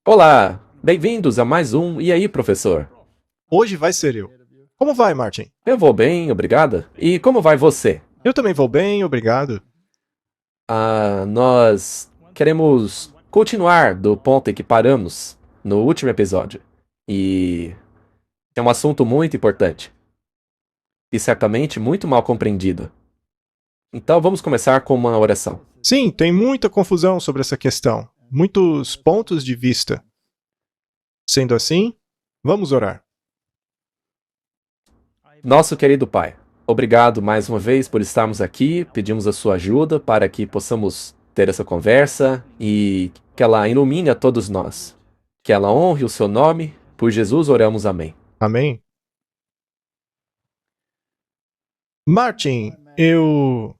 Olá, bem-vindos a mais um E aí, professor? Hoje vai ser eu. Como vai, Martin? Eu vou bem, obrigada. E como vai você? Eu também vou bem, obrigado. Nós queremos continuar do ponto em que paramos no último episódio. E é um assunto muito importante. E certamente muito mal compreendido. Então vamos começar com uma oração. Sim, tem muita confusão sobre essa questão. Muitos pontos de vista. Sendo assim, vamos orar. Nosso querido Pai, obrigado mais uma vez por estarmos aqui. Pedimos a sua ajuda para que possamos ter essa conversa e que ela ilumine a todos nós. Que ela honre o seu nome. Por Jesus oramos, amém. Amém? Martin, eu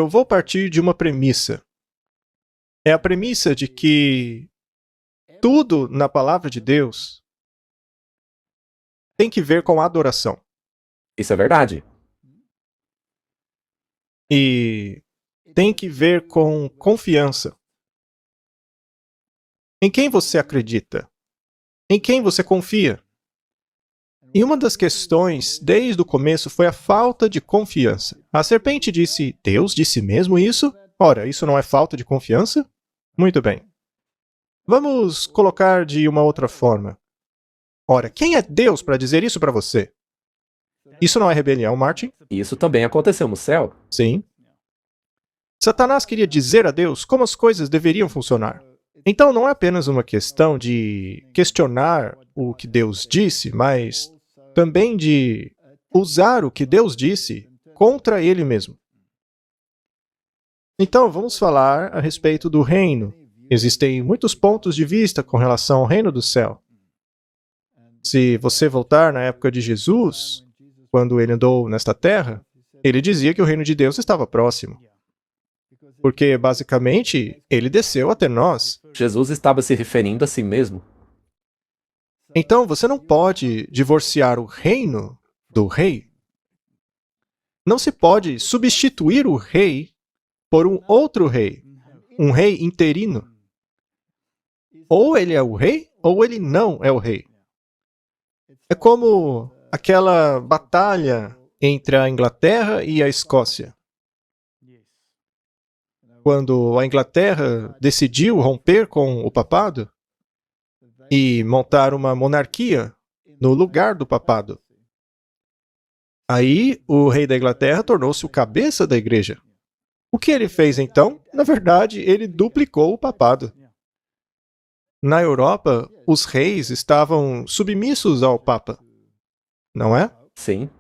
vou partir de uma premissa. É a premissa de que tudo na palavra de Deus tem que ver com adoração. Isso é verdade. E tem que ver com confiança. Em quem você acredita? Em quem você confia? E uma das questões, desde o começo, foi a falta de confiança. A serpente disse: Deus disse mesmo isso? Ora, isso não é falta de confiança? Muito bem. Vamos colocar de uma outra forma. Ora, quem é Deus para dizer isso para você? Isso não é rebelião, Martin? Isso também aconteceu no céu. Sim. Satanás queria dizer a Deus como as coisas deveriam funcionar. Então não é apenas uma questão de questionar o que Deus disse, mas também de usar o que Deus disse contra ele mesmo. Então, vamos falar a respeito do reino. Existem muitos pontos de vista com relação ao reino do céu. Se você voltar na época de Jesus, quando ele andou nesta terra, ele dizia que o reino de Deus estava próximo. Porque, basicamente, ele desceu até nós. Jesus estava se referindo a si mesmo. Então, você não pode divorciar o reino do rei. Não se pode substituir o rei por um outro rei, um rei interino. Ou ele é o rei, ou ele não é o rei. É como aquela batalha entre a Inglaterra e a Escócia. Quando a Inglaterra decidiu romper com o papado e montar uma monarquia no lugar do papado. Aí, o rei da Inglaterra tornou-se o cabeça da igreja. O que ele fez então? Na verdade, ele duplicou o papado. Na Europa, os reis estavam submissos ao papa, não é? Sim.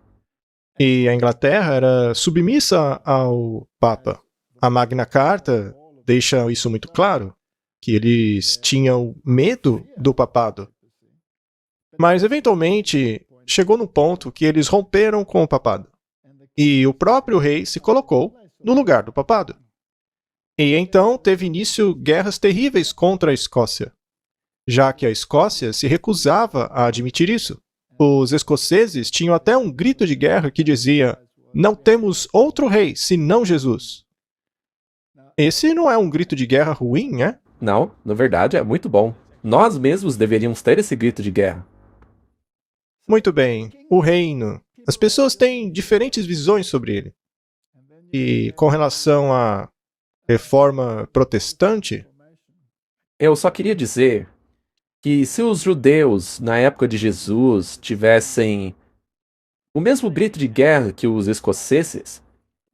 E a Inglaterra era submissa ao papa. A Magna Carta deixa isso muito claro, que eles tinham medo do papado. Mas, eventualmente, chegou no ponto que eles romperam com o papado. E o próprio rei se colocou no lugar do papado. E então teve início guerras terríveis contra a Escócia, já que a Escócia se recusava a admitir isso. Os escoceses tinham até um grito de guerra que dizia: não temos outro rei senão Jesus. Esse não é um grito de guerra ruim, né? Não, na verdade é muito bom. Nós mesmos deveríamos ter esse grito de guerra. Muito bem, o reino. As pessoas têm diferentes visões sobre ele. E com relação à reforma protestante, Eu só queria dizer que se os judeus, na época de Jesus, tivessem o mesmo grito de guerra que os escoceses,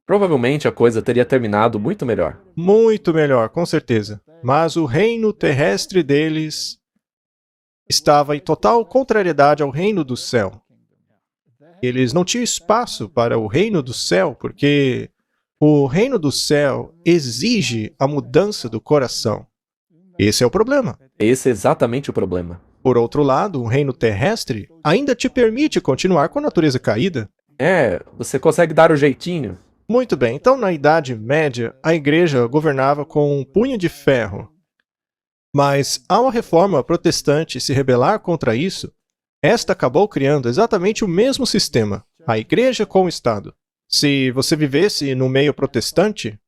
provavelmente a coisa teria terminado muito melhor. muito melhor, com certeza. Mas o reino terrestre deles estava em total contrariedade ao reino do céu. Eles não tinham espaço para o reino do céu, porque o reino do céu exige a mudança do coração. Esse é o problema. Esse é exatamente o problema. Por outro lado, um reino terrestre ainda te permite continuar com a natureza caída. Você consegue dar o jeitinho. Muito bem, então na Idade Média, a igreja governava com um punho de ferro. Mas, ao a reforma protestante se rebelar contra isso, esta acabou criando exatamente o mesmo sistema, a igreja com o Estado. Se você vivesse no meio protestante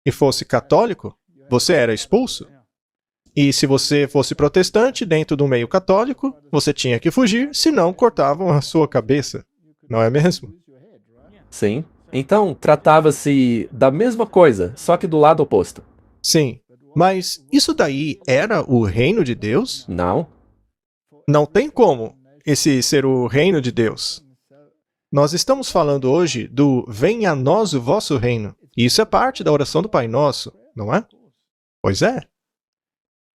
e fosse católico, você era expulso. E se você fosse protestante dentro do meio católico, você tinha que fugir, senão cortavam a sua cabeça. Não é mesmo? Sim. Então, tratava-se da mesma coisa, só que do lado oposto. Sim. Mas isso daí era o reino de Deus? Não? Não tem como esse ser o reino de Deus. Nós estamos falando hoje do venha a nós o vosso reino. E isso é parte da oração do Pai Nosso, não é? Pois é.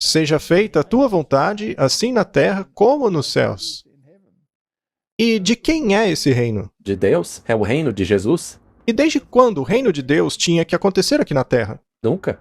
Seja feita a tua vontade, assim na terra como nos céus. E de quem é esse reino? De Deus? É o reino de Jesus? E desde quando o reino de Deus tinha que acontecer aqui na terra? Nunca.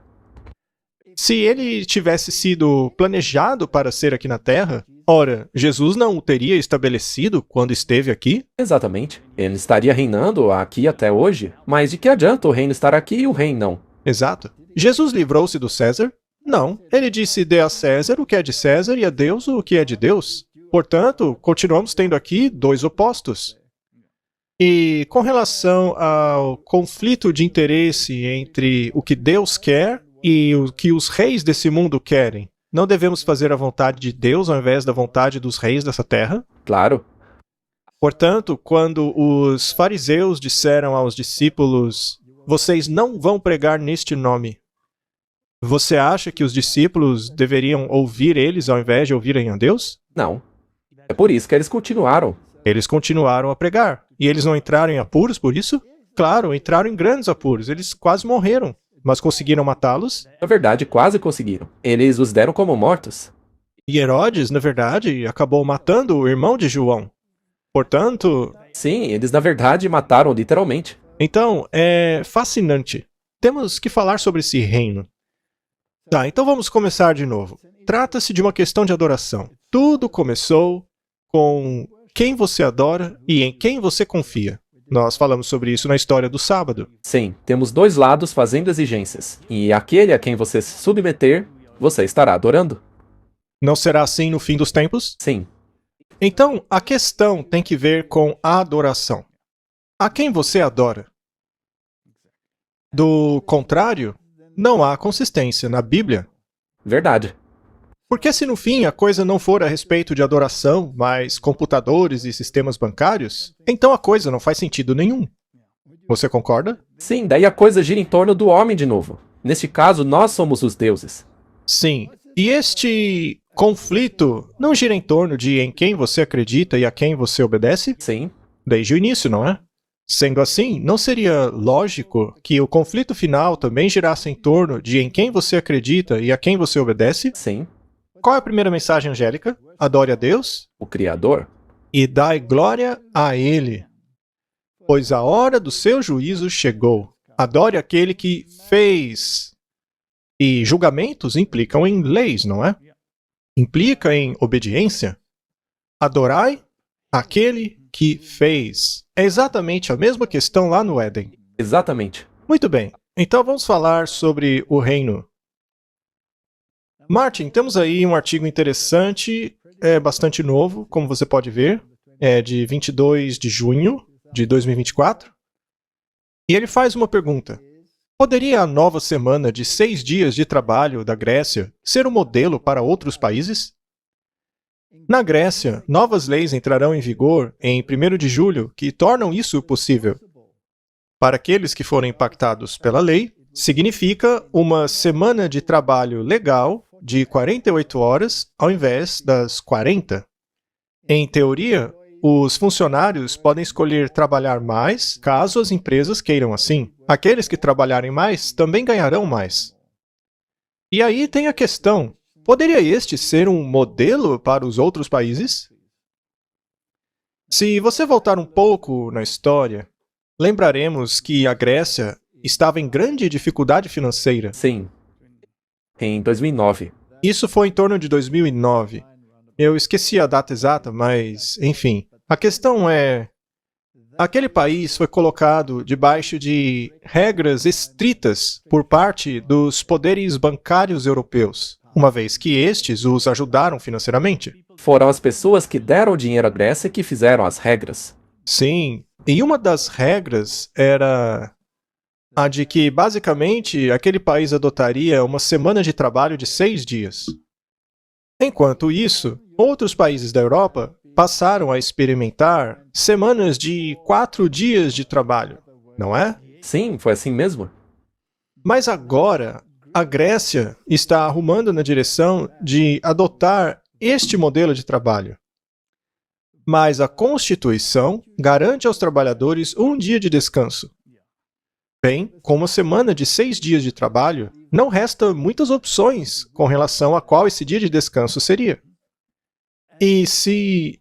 Se ele tivesse sido planejado para ser aqui na terra, ora, Jesus não o teria estabelecido quando esteve aqui? Exatamente. Ele estaria reinando aqui até hoje, mas de que adianta o reino estar aqui e o reino não? Exato. Jesus livrou-se do César? Não. Ele disse: dê a César o que é de César e a Deus o que é de Deus. Portanto, continuamos tendo aqui dois opostos. E com relação ao conflito de interesse entre o que Deus quer e o que os reis desse mundo querem, não devemos fazer a vontade de Deus ao invés da vontade dos reis dessa terra? Claro. Portanto, quando os fariseus disseram aos discípulos: vocês não vão pregar neste nome, você acha que os discípulos deveriam ouvir eles ao invés de ouvirem a Deus? Não. É por isso que eles continuaram. Eles continuaram a pregar. E eles não entraram em apuros por isso? Claro, entraram em grandes apuros. Eles quase morreram. Mas conseguiram matá-los. Na verdade, quase conseguiram. Eles os deram como mortos. E Herodes, na verdade, acabou matando o irmão de João. Portanto, Sim, eles na verdade mataram literalmente. então, é fascinante. Temos que falar sobre esse reino. Tá, então vamos começar de novo. Trata-se de uma questão de adoração. Tudo começou com quem você adora e em quem você confia. Nós falamos sobre isso na história do sábado. Sim, temos dois lados fazendo exigências. E aquele a quem você se submeter, você estará adorando. Não será assim no fim dos tempos? Sim. Então, a questão tem que ver com a adoração. A quem você adora? Do contrário, não há consistência na Bíblia. Verdade. Porque se no fim a coisa não for a respeito de adoração, mas computadores e sistemas bancários, então a coisa não faz sentido nenhum. Você concorda? Sim, daí a coisa gira em torno do homem de novo. Neste caso, nós somos os deuses. Sim. E este conflito não gira em torno de em quem você acredita e a quem você obedece? Sim. Desde o início, não é? Sendo assim, não seria lógico que o conflito final também girasse em torno de em quem você acredita e a quem você obedece? Sim. Qual é a primeira mensagem angélica? Adore a Deus O Criador. e dai glória a Ele, pois a hora do seu juízo chegou. Adore aquele que fez. E julgamentos implicam em leis, não é? Implica em obediência. Adorai aquele que fez. É exatamente a mesma questão lá no Éden. Exatamente. Muito bem, então vamos falar sobre o reino. Martin, temos aí um artigo interessante, é bastante novo, como você pode ver, é de 22 de junho de 2024, e ele faz uma pergunta. Poderia a nova semana de 6 dias de trabalho da Grécia ser um modelo para outros países? Na Grécia, novas leis entrarão em vigor em 1º de julho que tornam isso possível. Para aqueles que forem impactados pela lei, significa uma semana de trabalho legal de 48 horas ao invés das 40. Em teoria, os funcionários podem escolher trabalhar mais caso as empresas queiram assim. Aqueles que trabalharem mais também ganharão mais. E aí tem a questão: poderia este ser um modelo para os outros países? Se você voltar um pouco na história, lembraremos que a Grécia estava em grande dificuldade financeira. Sim. Em 2009. Isso foi em torno de 2009. Eu esqueci a data exata, mas, enfim. A questão é: aquele país foi colocado debaixo de regras estritas por parte dos poderes bancários europeus, uma vez que estes os ajudaram financeiramente. Foram as pessoas que deram dinheiro à Grécia que fizeram as regras. Sim, e uma das regras era a de que, basicamente, aquele país adotaria uma semana de trabalho de 6 dias. Enquanto isso, outros países da Europa passaram a experimentar semanas de 4 dias de trabalho, não é? Sim, foi assim mesmo? Mas agora, a Grécia está arrumando na direção de adotar este modelo de trabalho. Mas a Constituição garante aos trabalhadores um dia de descanso. Bem, com uma semana de 6 dias de trabalho, não resta muitas opções com relação a qual esse dia de descanso seria. E se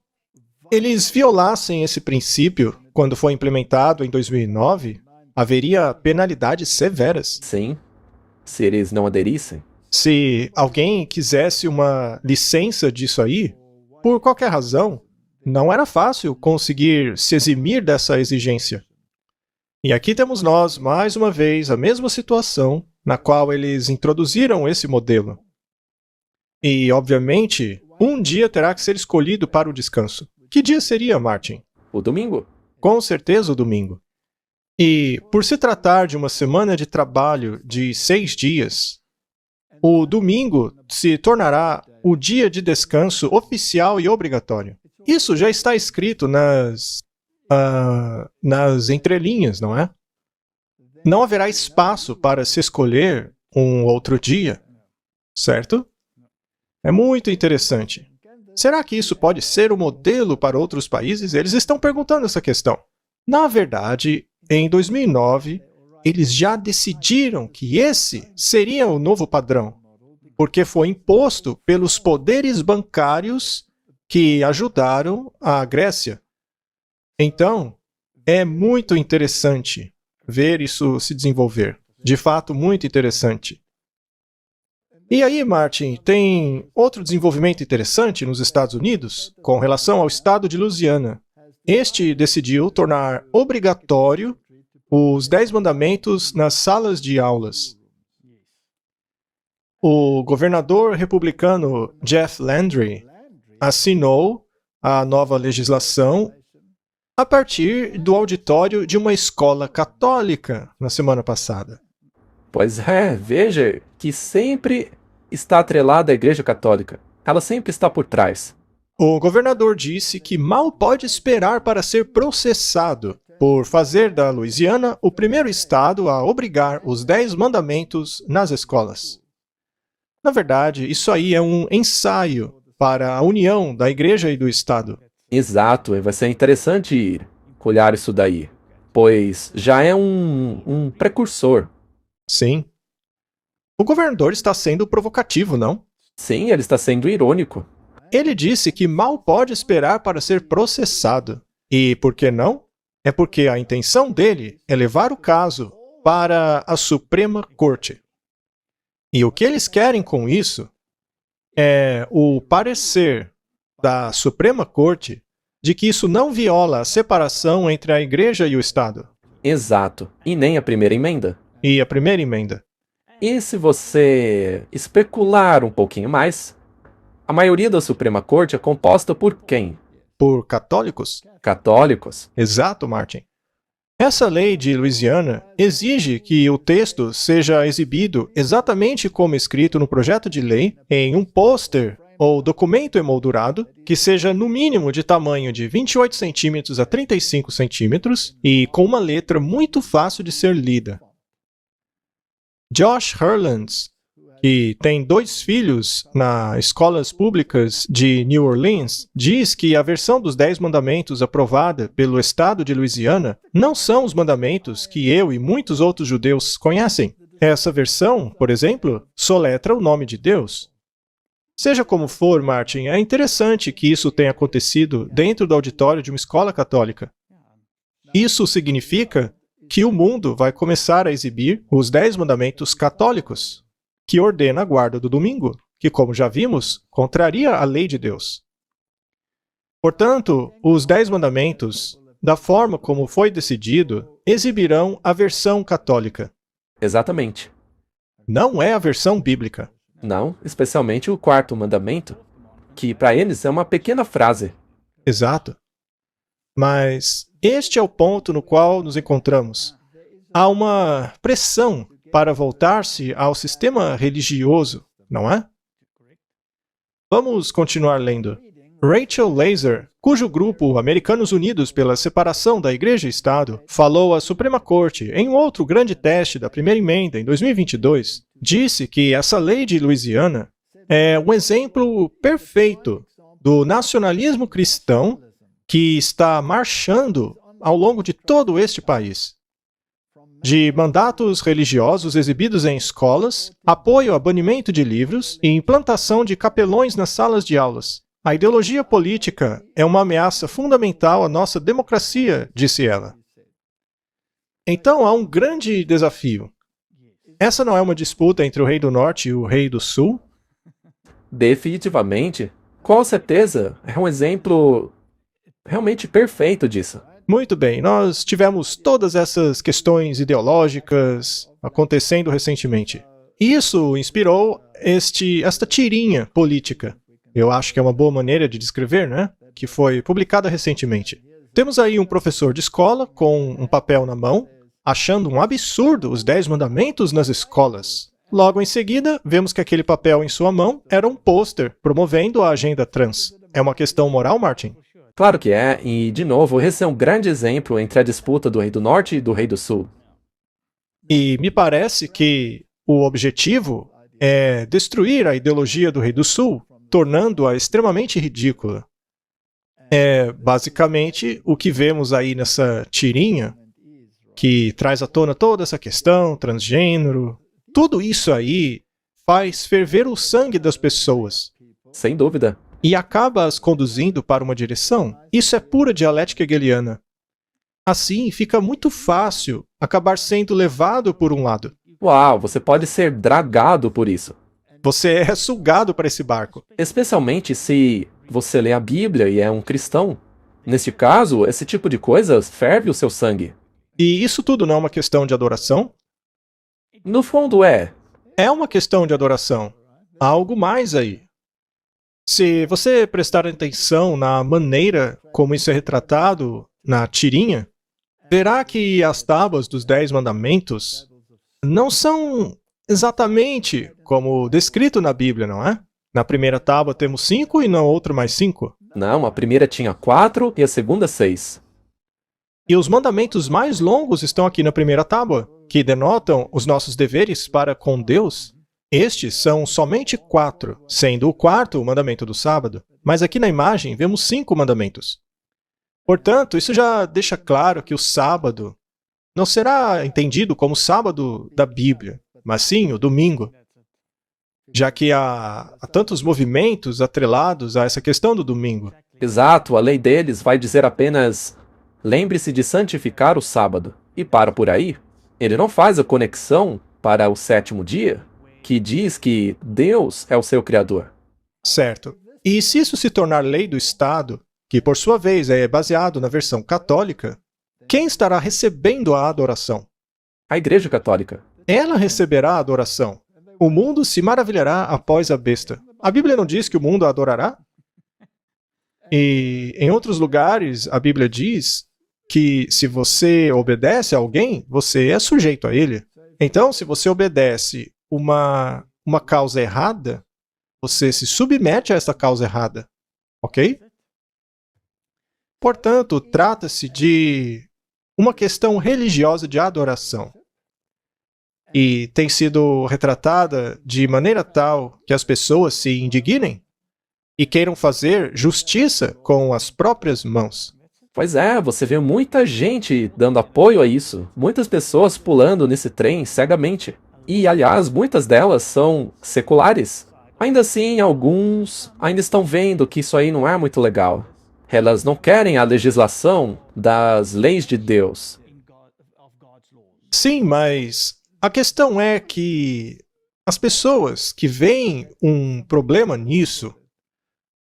eles violassem esse princípio quando foi implementado em 2009, haveria penalidades severas. Sim. Se eles não aderissem. Se alguém quisesse uma licença disso aí, por qualquer razão, não era fácil conseguir se eximir dessa exigência. E aqui temos nós, mais uma vez, a mesma situação na qual eles introduziram esse modelo. E, obviamente, um dia terá que ser escolhido para o descanso. Que dia seria, Martin? O domingo? Com certeza o domingo. E, por se tratar de uma semana de trabalho de 6 dias, o domingo se tornará o dia de descanso oficial e obrigatório. Isso já está escrito nas entrelinhas, não é? Não haverá espaço para se escolher um outro dia, certo? É muito interessante. Será que isso pode ser o modelo para outros países? Eles estão perguntando essa questão. Na verdade, em 2009, eles já decidiram que esse seria o novo padrão, porque foi imposto pelos poderes bancários que ajudaram a Grécia. Então, é muito interessante ver isso se desenvolver. De fato, muito interessante. E aí, Martin, tem outro desenvolvimento interessante nos Estados Unidos com relação ao estado de Louisiana. Este decidiu tornar obrigatório os 10 mandamentos nas salas de aulas. O governador republicano Jeff Landry assinou a nova legislação a partir do auditório de uma escola católica na semana passada. Pois é, veja que sempre está atrelada à Igreja Católica. Ela sempre está por trás. O governador disse que mal pode esperar para ser processado por fazer da Louisiana o primeiro estado a obrigar os 10 mandamentos nas escolas. Na verdade, isso aí é um ensaio para a união da igreja e do estado. Exato, e vai ser interessante olhar isso daí, pois já é um precursor. Sim. O governador está sendo provocativo, não? Sim, ele está sendo irônico. Ele disse que mal pode esperar para ser processado. E por que não? É porque a intenção dele é levar o caso para a Suprema Corte. E o que eles querem com isso é o parecer da Suprema Corte de que isso não viola a separação entre a Igreja e o Estado. Exato, e nem a primeira emenda. E a primeira emenda. E se você especular um pouquinho mais, a maioria da Suprema Corte é composta por quem? Por católicos? Católicos. Exato, Martin. Essa lei de Louisiana exige que o texto seja exibido exatamente como escrito no projeto de lei, em um pôster ou documento emoldurado, que seja no mínimo de tamanho de 28 centímetros a 35 centímetros e com uma letra muito fácil de ser lida. Josh Hurlands, que tem 2 filhos nas escolas públicas de New Orleans, diz que a versão dos 10 mandamentos aprovada pelo estado de Louisiana não são os mandamentos que eu e muitos outros judeus conhecem. Essa versão, por exemplo, soletra o nome de Deus. Seja como for, Martin, é interessante que isso tenha acontecido dentro do auditório de uma escola católica. Isso significa que o mundo vai começar a exibir os 10 mandamentos católicos, que ordena a guarda do domingo, que, como já vimos, contraria a lei de Deus. Portanto, os 10 mandamentos, da forma como foi decidido, exibirão a versão católica. Exatamente. Não é a versão bíblica. Não, especialmente o 4º mandamento, que para eles é uma pequena frase. Exato. Mas este é o ponto no qual nos encontramos. Há uma pressão para voltar-se ao sistema religioso, não é? Vamos continuar lendo. Rachel Laser, cujo grupo Americanos Unidos pela Separação da Igreja e Estado falou à Suprema Corte em um outro grande teste da primeira emenda em 2022, disse que essa lei de Louisiana é um exemplo perfeito do nacionalismo cristão que está marchando ao longo de todo este país. De mandatos religiosos exibidos em escolas, apoio a banimento de livros e implantação de capelões nas salas de aulas. A ideologia política é uma ameaça fundamental à nossa democracia, disse ela. Então há um grande desafio. Essa não é uma disputa entre o rei do norte e o rei do sul? Definitivamente. Com certeza, é um exemplo realmente perfeito disso. Muito bem, nós tivemos todas essas questões ideológicas acontecendo recentemente. Isso inspirou esta tirinha política. Eu acho que é uma boa maneira de descrever, né? Que foi publicada recentemente. Temos aí um professor de escola com um papel na mão, achando um absurdo os 10 mandamentos nas escolas. Logo em seguida, vemos que aquele papel em sua mão era um pôster promovendo a agenda trans. É uma questão moral, Martin? Claro que é, e de novo, esse é um grande exemplo entre a disputa do rei do norte e do rei do sul. E me parece que o objetivo é destruir a ideologia do rei do sul, tornando-a extremamente ridícula. É basicamente o que vemos aí nessa tirinha, que traz à tona toda essa questão, transgênero. Tudo isso aí faz ferver o sangue das pessoas. Sem dúvida. E acaba as conduzindo para uma direção. Isso é pura dialética hegeliana. Assim, fica muito fácil acabar sendo levado por um lado. Uau, você pode ser dragado por isso. Você é sugado para esse barco. Especialmente se você lê a Bíblia e é um cristão. Neste caso, esse tipo de coisa ferve o seu sangue. E isso tudo não é uma questão de adoração? No fundo é. É uma questão de adoração. Há algo mais aí. Se você prestar atenção na maneira como isso é retratado na tirinha, verá que as tábuas dos 10 mandamentos não são exatamente como descrito na Bíblia, não é? Na primeira tábua temos 5 e na outra mais 5. Não, a primeira tinha 4 e a segunda 6. E os mandamentos mais longos estão aqui na primeira tábua, que denotam os nossos deveres para com Deus. Estes são somente 4, sendo o quarto o mandamento do sábado. Mas aqui na imagem vemos 5 mandamentos. Portanto, isso já deixa claro que o sábado não será entendido como sábado da Bíblia, mas sim o domingo. Já que há tantos movimentos atrelados a essa questão do domingo. Exato, a lei deles vai dizer apenas: lembre-se de santificar o sábado. E para por aí. Ele não faz a conexão para o 7º dia, que diz que Deus é o seu Criador. Certo. E se isso se tornar lei do Estado, que por sua vez é baseado na versão católica, quem estará recebendo a adoração? A Igreja Católica. Ela receberá a adoração. O mundo se maravilhará após a besta. A Bíblia não diz que o mundo a adorará? E em outros lugares, a Bíblia diz que se você obedece a alguém, você é sujeito a ele. Então, se você obedece uma causa errada, você se submete a essa causa errada. Ok? Portanto, trata-se de uma questão religiosa de adoração. E tem sido retratada de maneira tal que as pessoas se indignem e queiram fazer justiça com as próprias mãos. Pois é, você vê muita gente dando apoio a isso. Muitas pessoas pulando nesse trem cegamente. E, aliás, muitas delas são seculares. Ainda assim, alguns ainda estão vendo que isso aí não é muito legal. Elas não querem a legislação das leis de Deus. Sim, mas a questão é que as pessoas que veem um problema nisso,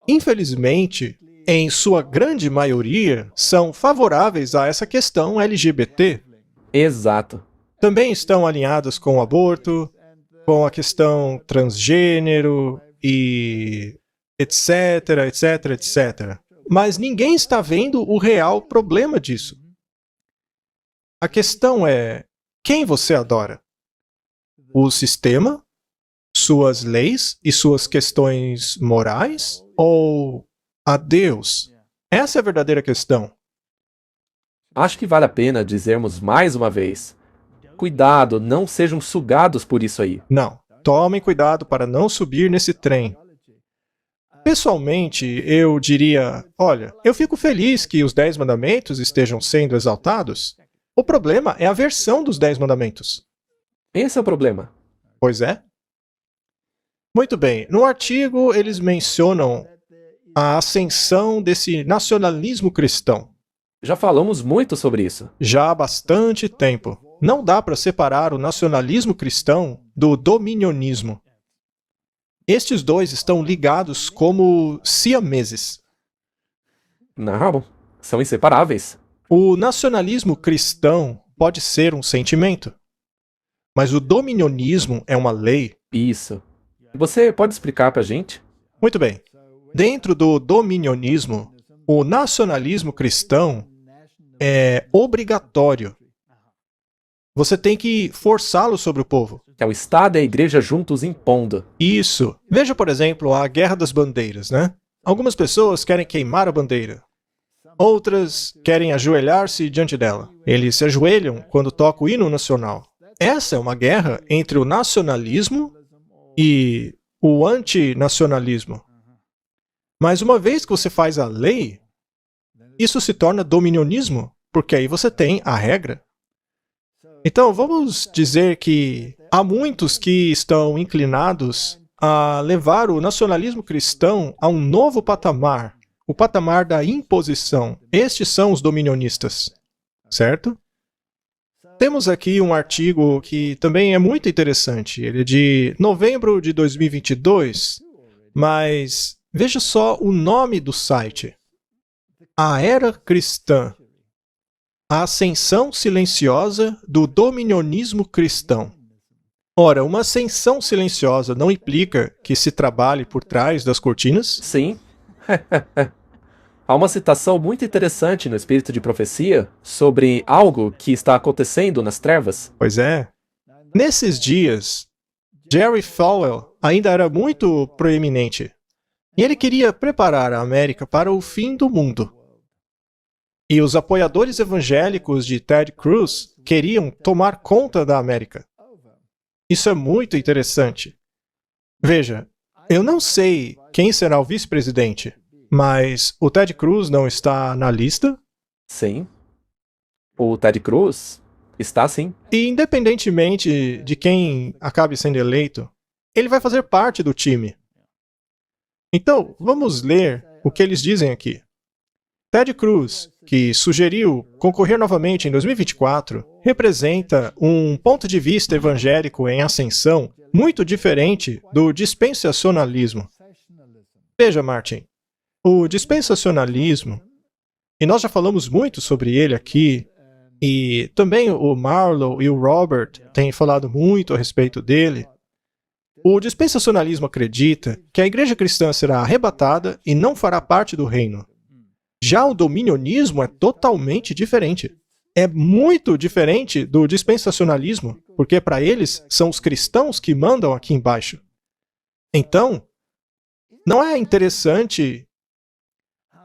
infelizmente, em sua grande maioria, são favoráveis a essa questão LGBT. Exato. Também estão alinhadas com o aborto, com a questão transgênero e etc, etc, etc. Mas ninguém está vendo o real problema disso. A questão é, quem você adora? O sistema, suas leis e suas questões morais ou a Deus? Essa é a verdadeira questão. Acho que vale a pena dizermos mais uma vez: cuidado, não sejam sugados por isso aí. Não. Tomem cuidado para não subir nesse trem. Pessoalmente, eu diria, olha, eu fico feliz que os 10 mandamentos estejam sendo exaltados. O problema é a versão dos 10 mandamentos. Esse é o problema. Pois é. Muito bem. No artigo, eles mencionam a ascensão desse nacionalismo cristão. Já falamos muito sobre isso. Já há bastante tempo. Não dá para separar o nacionalismo cristão do dominionismo. Estes dois estão ligados como siameses. Não, são inseparáveis. O nacionalismo cristão pode ser um sentimento, mas o dominionismo é uma lei. Isso. Você pode explicar pra gente? Muito bem. Dentro do dominionismo, o nacionalismo cristão é obrigatório. Você tem que forçá-lo sobre o povo. É o Estado e a Igreja juntos impondo. Isso. Veja, por exemplo, a Guerra das Bandeiras, né? Algumas pessoas querem queimar a bandeira. Outras querem ajoelhar-se diante dela. Eles se ajoelham quando toca o hino nacional. Essa é uma guerra entre o nacionalismo e o antinacionalismo. Mas uma vez que você faz a lei, isso se torna dominionismo, porque aí você tem a regra. Então, vamos dizer que há muitos que estão inclinados a levar o nacionalismo cristão a um novo patamar, o patamar da imposição. Estes são os dominionistas, certo? Temos aqui um artigo que também é muito interessante. Ele é de novembro de 2022, mas veja só o nome do site. A Era Cristã. A ascensão silenciosa do dominionismo cristão. Ora, uma ascensão silenciosa não implica que se trabalhe por trás das cortinas? Sim. Há uma citação muito interessante no Espírito de Profecia sobre algo que está acontecendo nas trevas. Pois é. Nesses dias, Jerry Falwell ainda era muito proeminente. E ele queria preparar a América para o fim do mundo. E os apoiadores evangélicos de Ted Cruz queriam tomar conta da América. Isso é muito interessante. Veja, eu não sei quem será o vice-presidente, mas o Ted Cruz não está na lista? Sim. O Ted Cruz está sim. E independentemente de quem acabe sendo eleito, ele vai fazer parte do time. Então, vamos ler o que eles dizem aqui. Ted Cruz, que sugeriu concorrer novamente em 2024, representa um ponto de vista evangélico em ascensão muito diferente do dispensacionalismo. Veja, Martin, o dispensacionalismo, e nós já falamos muito sobre ele aqui, e também o Marlow e o Robert têm falado muito a respeito dele. O dispensacionalismo acredita que a igreja cristã será arrebatada e não fará parte do reino. Já o dominionismo é totalmente diferente. É muito diferente do dispensacionalismo, porque para eles são os cristãos que mandam aqui embaixo. Então, não é interessante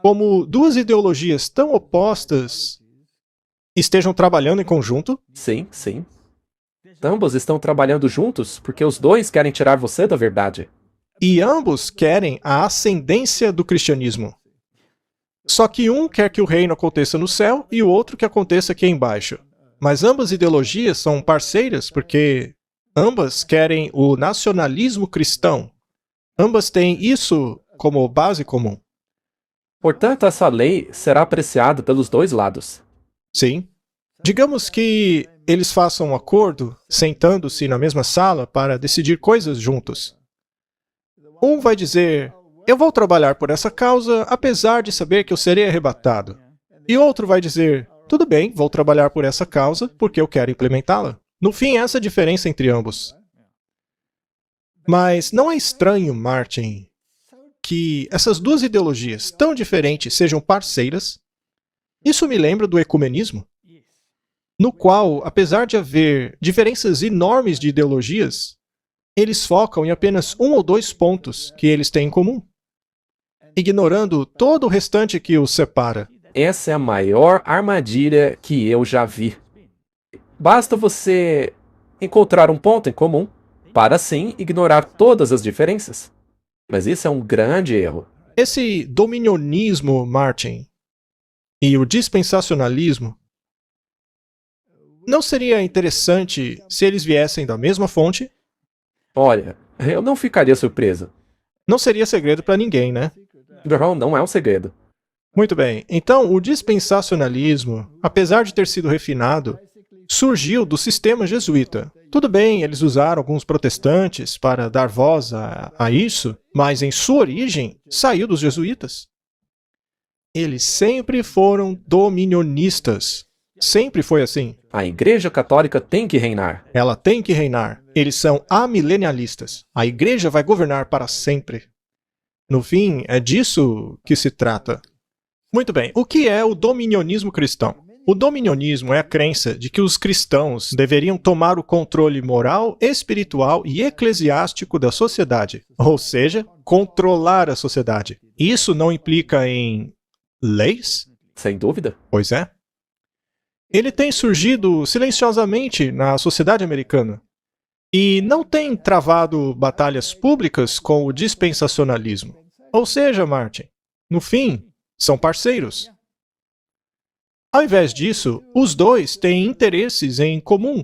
como duas ideologias tão opostas estejam trabalhando em conjunto? Sim, sim. Ambos estão trabalhando juntos porque os dois querem tirar você da verdade. E ambos querem a ascendência do cristianismo. Só que um quer que o reino aconteça no céu e o outro que aconteça aqui embaixo. Mas ambas ideologias são parceiras porque ambas querem o nacionalismo cristão. Ambas têm isso como base comum. Portanto, essa lei será apreciada pelos dois lados. Sim. Digamos que eles façam um acordo, sentando-se na mesma sala para decidir coisas juntos. Um vai dizer: eu vou trabalhar por essa causa, apesar de saber que eu serei arrebatado. E outro vai dizer: tudo bem, vou trabalhar por essa causa, porque eu quero implementá-la. No fim, essa é a diferença entre ambos. Mas não é estranho, Martin, que essas duas ideologias tão diferentes sejam parceiras? Isso me lembra do ecumenismo, no qual, apesar de haver diferenças enormes de ideologias, Eles focam em apenas um ou dois pontos que eles têm em comum, ignorando todo o restante que os separa. Essa é a maior armadilha que eu já vi. Basta você encontrar um ponto em comum para assim ignorar todas as diferenças. Mas isso é um grande erro. Esse dominionismo, Martin, e o dispensacionalismo, não seria interessante se eles viessem da mesma fonte? Olha, eu não ficaria surpreso. Não seria segredo para ninguém, né? Não é um segredo. Muito bem. Então, o dispensacionalismo, apesar de ter sido refinado, surgiu do sistema jesuíta. Tudo bem, eles usaram alguns protestantes para dar voz a isso, mas em sua origem saiu dos jesuítas. Eles sempre foram dominionistas. Sempre foi assim. A Igreja Católica tem que reinar. Ela tem que reinar. Eles são amilenialistas. A igreja vai governar para sempre. No fim, é disso que se trata. Muito bem, o que é o dominionismo cristão? O dominionismo é a crença de que os cristãos deveriam tomar o controle moral, espiritual e eclesiástico da sociedade, ou seja, controlar a sociedade. Isso não implica em leis? Sem dúvida. Pois é. Ele tem surgido silenciosamente na sociedade americana e não tem travado batalhas públicas com o dispensacionalismo. Ou seja, Martin, no fim, são parceiros. Ao invés disso, os dois têm interesses em comum,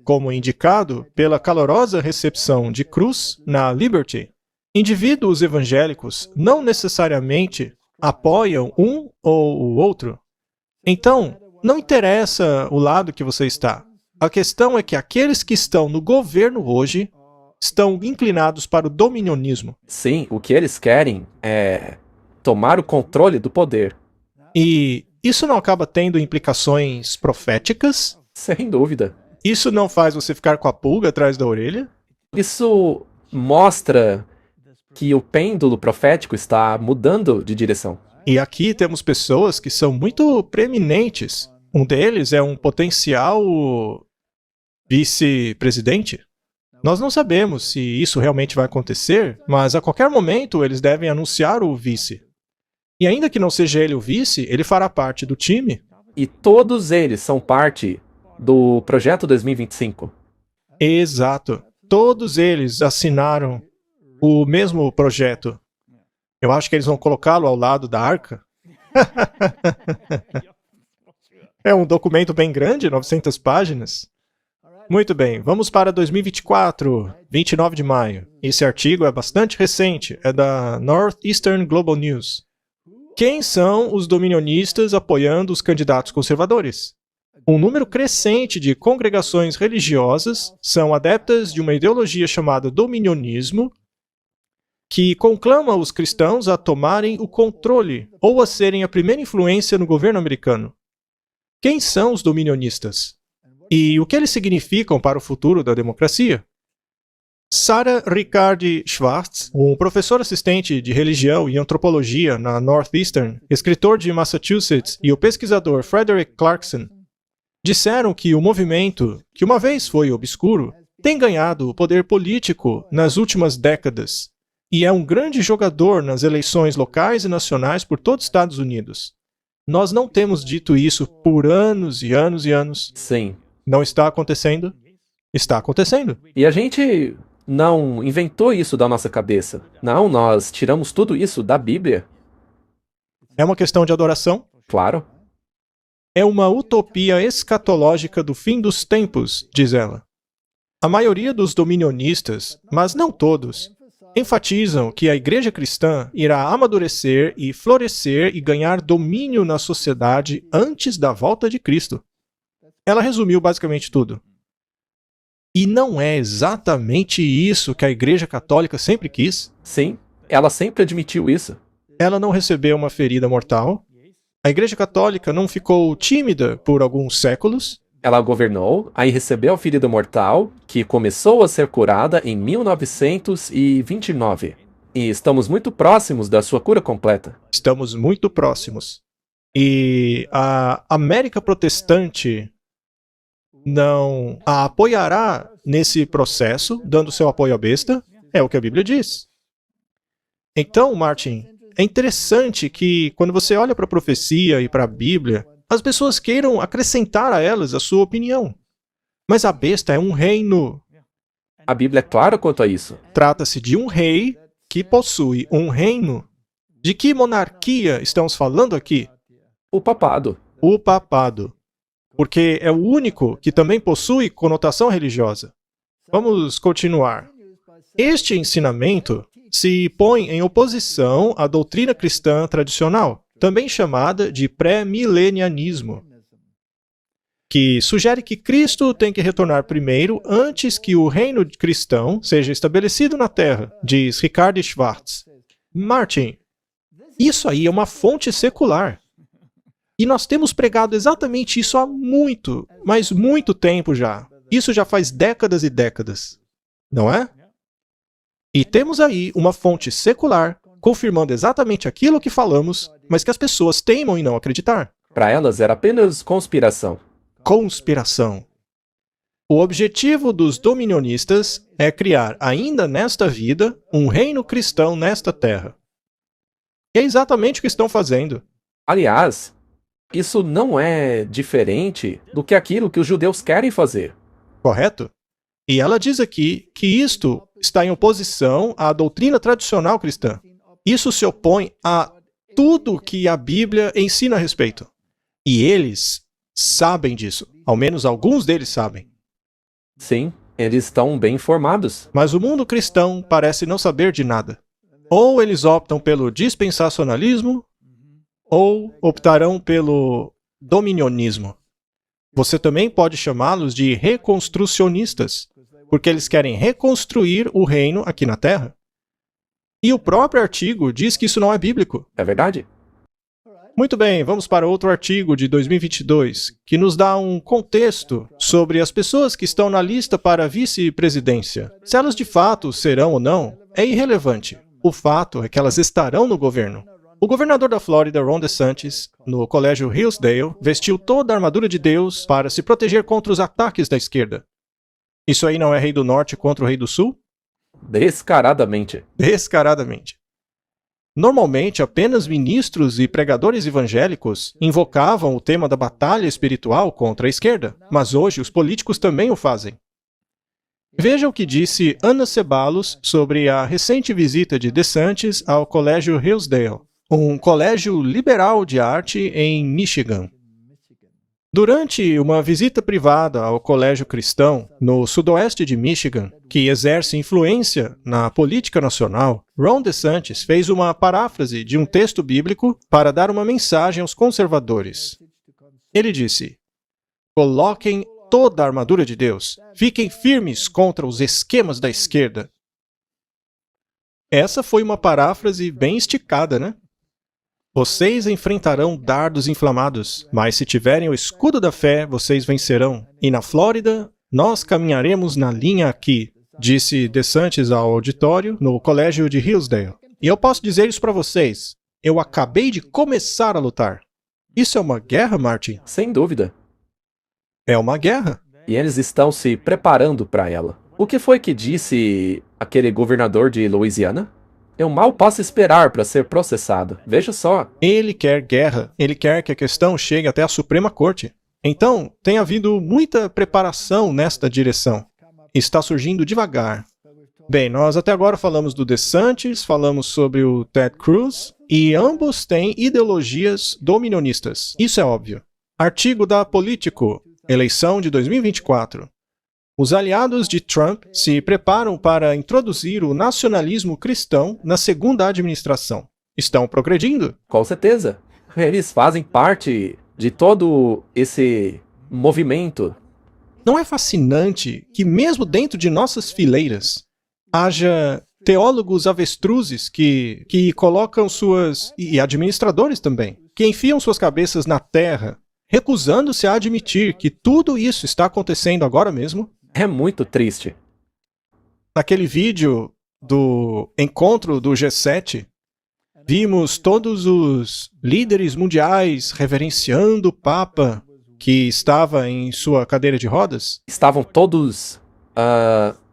como indicado pela calorosa recepção de Cruz na Liberty. Indivíduos evangélicos não necessariamente apoiam um ou o outro. Então, não interessa o lado que você está. A questão é que aqueles que estão no governo hoje estão inclinados para o dominionismo. Sim, o que eles querem é tomar o controle do poder. E isso não acaba tendo implicações proféticas? Sem dúvida. Isso não faz você ficar com a pulga atrás da orelha? Isso mostra que o pêndulo profético está mudando de direção. E aqui temos pessoas que são muito preeminentes. Um deles é um potencial vice-presidente. Nós não sabemos se isso realmente vai acontecer, mas a qualquer momento eles devem anunciar o vice. E ainda que não seja ele o vice, ele fará parte do time. E todos eles são parte do Projeto 2025. Exato. Todos eles assinaram o mesmo projeto. Eu acho que eles vão colocá-lo ao lado da arca. É um documento bem grande, 900 páginas. Muito bem, vamos para 2024, 29 de maio. Esse artigo é bastante recente, é da Northeastern Global News. Quem são os dominionistas apoiando os candidatos conservadores? Um número crescente de congregações religiosas são adeptas de uma ideologia chamada dominionismo, que conclama os cristãos a tomarem o controle ou a serem a primeira influência no governo americano. Quem são os dominionistas? E o que eles significam para o futuro da democracia? Sarah Ricardi Schwartz, um professor assistente de religião e antropologia na Northeastern, escritor de Massachusetts, e o pesquisador Frederick Clarkson, disseram que o movimento, que uma vez foi obscuro, tem ganhado o poder político nas últimas décadas e é um grande jogador nas eleições locais e nacionais por todos os Estados Unidos. Nós não temos dito isso por anos e anos e anos. Sim. Não está acontecendo? Está acontecendo. E a gente não inventou isso da nossa cabeça. Não, nós tiramos tudo isso da Bíblia. É uma questão de adoração? Claro. É uma utopia escatológica do fim dos tempos, diz ela. A maioria dos dominionistas, mas não todos, enfatizam que a igreja cristã irá amadurecer e florescer e ganhar domínio na sociedade antes da volta de Cristo. Ela resumiu basicamente tudo. E não é exatamente isso que a Igreja Católica sempre quis? Sim, ela sempre admitiu isso. Ela não recebeu uma ferida mortal. A Igreja Católica não ficou tímida por alguns séculos. Ela governou, aí recebeu a ferida mortal, que começou a ser curada em 1929. E estamos muito próximos da sua cura completa. Estamos muito próximos. E a América Protestante não a apoiará nesse processo, dando seu apoio à besta, é o que a Bíblia diz. Então, Martin, é interessante que quando você olha para a profecia e para a Bíblia, as pessoas queiram acrescentar a elas a sua opinião. Mas a besta é um reino. A Bíblia é clara quanto a isso. Trata-se de um rei que possui um reino. De que monarquia estamos falando aqui? O papado. O papado. Porque é o único que também possui conotação religiosa. Vamos continuar. Este ensinamento se põe em oposição à doutrina cristã tradicional, também chamada de pré-milenianismo, que sugere que Cristo tem que retornar primeiro antes que o reino cristão seja estabelecido na Terra, diz Richard Schwartz. Martin, isso aí é uma fonte secular. E nós temos pregado exatamente isso há muito, mas muito tempo já. Isso já faz décadas e décadas, não é? E temos aí uma fonte secular confirmando exatamente aquilo que falamos, mas que as pessoas teimam em não acreditar. Para elas era apenas conspiração. Conspiração. O objetivo dos dominionistas é criar, ainda nesta vida, um reino cristão nesta terra. E é exatamente o que estão fazendo. Aliás, isso não é diferente do que aquilo que os judeus querem fazer. Correto? E ela diz aqui que isto está em oposição à doutrina tradicional cristã. Isso se opõe a tudo que a Bíblia ensina a respeito. E eles sabem disso. Ao menos alguns deles sabem. Sim, eles estão bem informados. Mas o mundo cristão parece não saber de nada. Ou eles optam pelo dispensacionalismo, ou optarão pelo dominionismo. Você também pode chamá-los de reconstrucionistas, porque eles querem reconstruir o reino aqui na Terra. E o próprio artigo diz que isso não é bíblico. É verdade? Muito bem, vamos para outro artigo de 2022, que nos dá um contexto sobre as pessoas que estão na lista para a vice-presidência. Se elas de fato serão ou não, é irrelevante. O fato é que elas estarão no governo. O governador da Flórida, Ron DeSantis, no colégio Hillsdale, vestiu toda a armadura de Deus para se proteger contra os ataques da esquerda. Isso aí não é rei do norte contra o rei do sul? Descaradamente. Descaradamente. Normalmente, apenas ministros e pregadores evangélicos invocavam o tema da batalha espiritual contra a esquerda, mas hoje os políticos também o fazem. Veja o que disse Ana Ceballos sobre a recente visita de DeSantis ao colégio Hillsdale, um colégio liberal de arte em Michigan. Durante uma visita privada ao colégio cristão no sudoeste de Michigan, que exerce influência na política nacional, Ron DeSantis fez uma paráfrase de um texto bíblico para dar uma mensagem aos conservadores. Ele disse: "Coloquem toda a armadura de Deus. Fiquem firmes contra os esquemas da esquerda." Essa foi uma paráfrase bem esticada, né? Vocês enfrentarão dardos inflamados, mas se tiverem o escudo da fé, vocês vencerão. E na Flórida, nós caminharemos na linha aqui, disse DeSantis ao auditório no colégio de Hillsdale. E eu posso dizer isso para vocês. Eu acabei de começar a lutar. Isso é uma guerra, Martin? Sem dúvida. É uma guerra. E eles estão se preparando para ela. O que foi que disse aquele governador de Louisiana? Eu mal posso esperar para ser processado. Veja só. Ele quer guerra. Ele quer que a questão chegue até a Suprema Corte. Então, tem havido muita preparação nesta direção. Está surgindo devagar. Bem, nós até agora falamos do DeSantis, falamos sobre o Ted Cruz, e ambos têm ideologias dominionistas. Isso é óbvio. Artigo da Politico, eleição de 2024. Os aliados de Trump se preparam para introduzir o nacionalismo cristão na segunda administração. Estão progredindo? Com certeza. Eles fazem parte de todo esse movimento. Não é fascinante que mesmo dentro de nossas fileiras haja teólogos avestruzes que colocam suas... e administradores também, que enfiam suas cabeças na terra, recusando-se a admitir que tudo isso está acontecendo agora mesmo? É muito triste. Naquele vídeo do encontro do G7, vimos todos os líderes mundiais reverenciando o Papa, que estava em sua cadeira de rodas? Estavam todos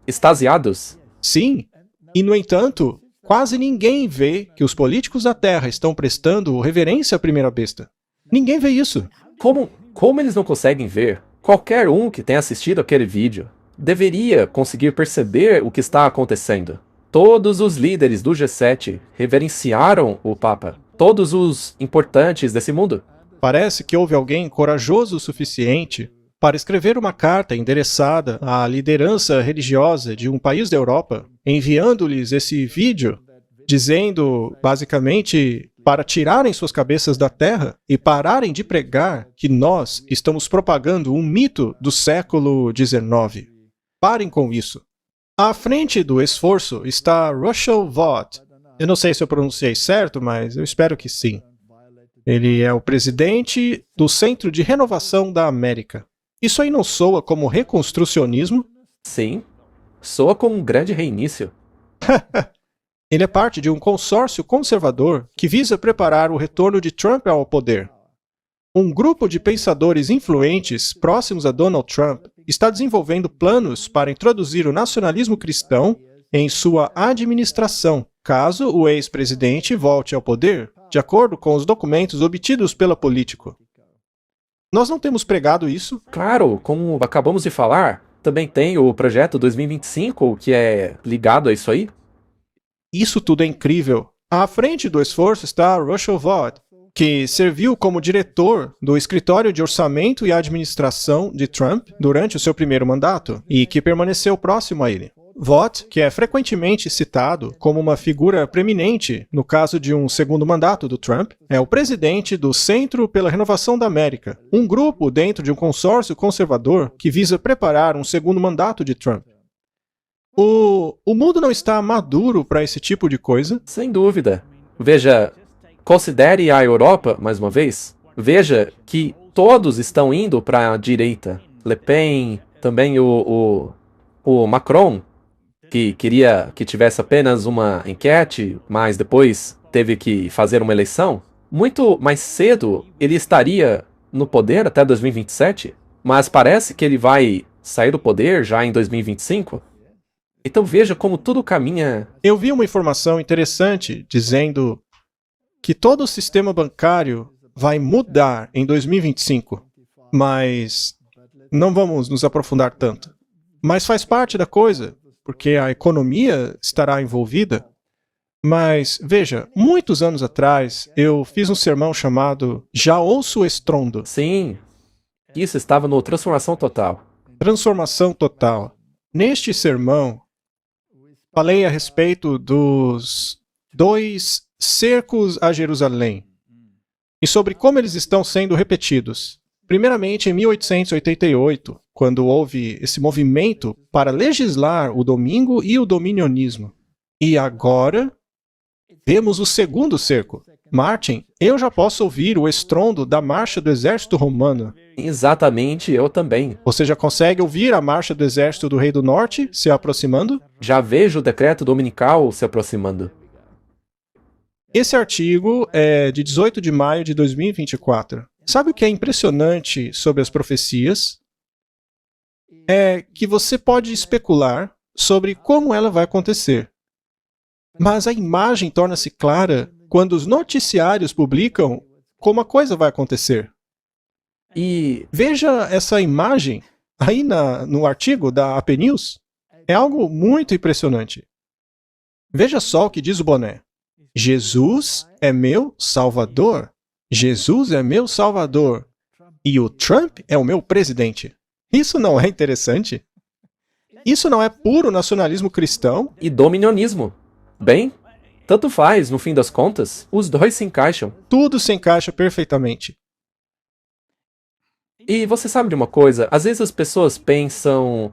extasiados. Sim. E, no entanto, quase ninguém vê que os políticos da Terra estão prestando reverência à primeira besta. Ninguém vê isso. Como eles não conseguem ver? Qualquer um que tenha assistido aquele vídeo deveria conseguir perceber o que está acontecendo. Todos os líderes do G7 reverenciaram o Papa. Todos os importantes desse mundo. Parece que houve alguém corajoso o suficiente para escrever uma carta endereçada à liderança religiosa de um país da Europa, enviando-lhes esse vídeo, dizendo, basicamente, para tirarem suas cabeças da terra e pararem de pregar que nós estamos propagando um mito do século XIX. Parem com isso. À frente do esforço está Russell Vought. Eu não sei se eu pronunciei certo, mas eu espero que sim. Ele é o presidente do Centro de Renovação da América. Isso aí não soa como reconstrucionismo? Sim, soa como um grande reinício. Ele é parte de um consórcio conservador que visa preparar o retorno de Trump ao poder. Um grupo de pensadores influentes próximos a Donald Trump está desenvolvendo planos para introduzir o nacionalismo cristão em sua administração, caso o ex-presidente volte ao poder, de acordo com os documentos obtidos pela Político. Nós não temos pregado isso? Claro, como acabamos de falar, também tem o projeto 2025, que é ligado a isso aí. Isso tudo é incrível. À frente do esforço está Russell Vought, que serviu como diretor do Escritório de Orçamento e Administração de Trump durante o seu primeiro mandato e que permaneceu próximo a ele. Vought, que é frequentemente citado como uma figura preeminente no caso de um segundo mandato do Trump, é o presidente do Centro pela Renovação da América, um grupo dentro de um consórcio conservador que visa preparar um segundo mandato de Trump. O mundo não está maduro para esse tipo de coisa? Sem dúvida. Veja, considere a Europa, mais uma vez. Veja que todos estão indo para a direita. Le Pen, também o Macron, que queria que tivesse apenas uma enquete, mas depois teve que fazer uma eleição. Muito mais cedo ele estaria no poder até 2027, mas parece que ele vai sair do poder já em 2025. Então veja como tudo caminha. Eu vi uma informação interessante dizendo que todo o sistema bancário vai mudar em 2025, mas não vamos nos aprofundar tanto. Mas faz parte da coisa, porque a economia estará envolvida. Mas, veja, muitos anos atrás, eu fiz um sermão chamado Já Ouço o Estrondo. Sim, isso estava no Transformação Total. Transformação Total. Neste sermão, falei a respeito dos 2 cercos a Jerusalém e sobre como eles estão sendo repetidos. Primeiramente, em 1888, quando houve esse movimento para legislar o domingo e o dominionismo. E agora, vemos o segundo cerco. Martin, eu já posso ouvir o estrondo da marcha do exército romano. Exatamente, eu também. Você já consegue ouvir a marcha do exército do Rei do Norte se aproximando? Já vejo o decreto dominical se aproximando. Esse artigo é de 18 de maio de 2024. Sabe o que é impressionante sobre as profecias? É que você pode especular sobre como ela vai acontecer. Mas a imagem torna-se clara quando os noticiários publicam como a coisa vai acontecer. E Veja essa imagem aí no artigo da AP News. É algo muito impressionante. Veja só o que diz o boné. Jesus é meu Salvador. Jesus é meu Salvador. E o Trump é o meu presidente. Isso não é interessante? Isso não é puro nacionalismo cristão? e dominionismo. Bem, tanto faz, no fim das contas, os dois se encaixam. Tudo se encaixa perfeitamente. E você sabe de uma coisa? Às vezes as pessoas pensam...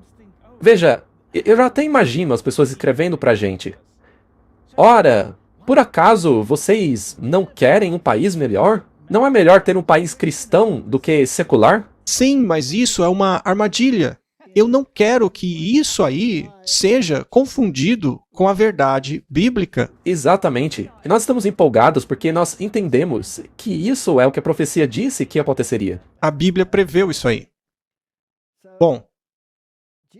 Veja, eu até imagino as pessoas escrevendo pra gente. Ora, por acaso vocês não querem um país melhor? Não é melhor ter um país cristão do que secular? Sim, mas isso é uma armadilha. eu não quero que isso aí seja confundido com a verdade bíblica. Exatamente. E nós estamos empolgados porque nós entendemos que isso é o que a profecia disse que aconteceria. A Bíblia preveu isso aí. Bom,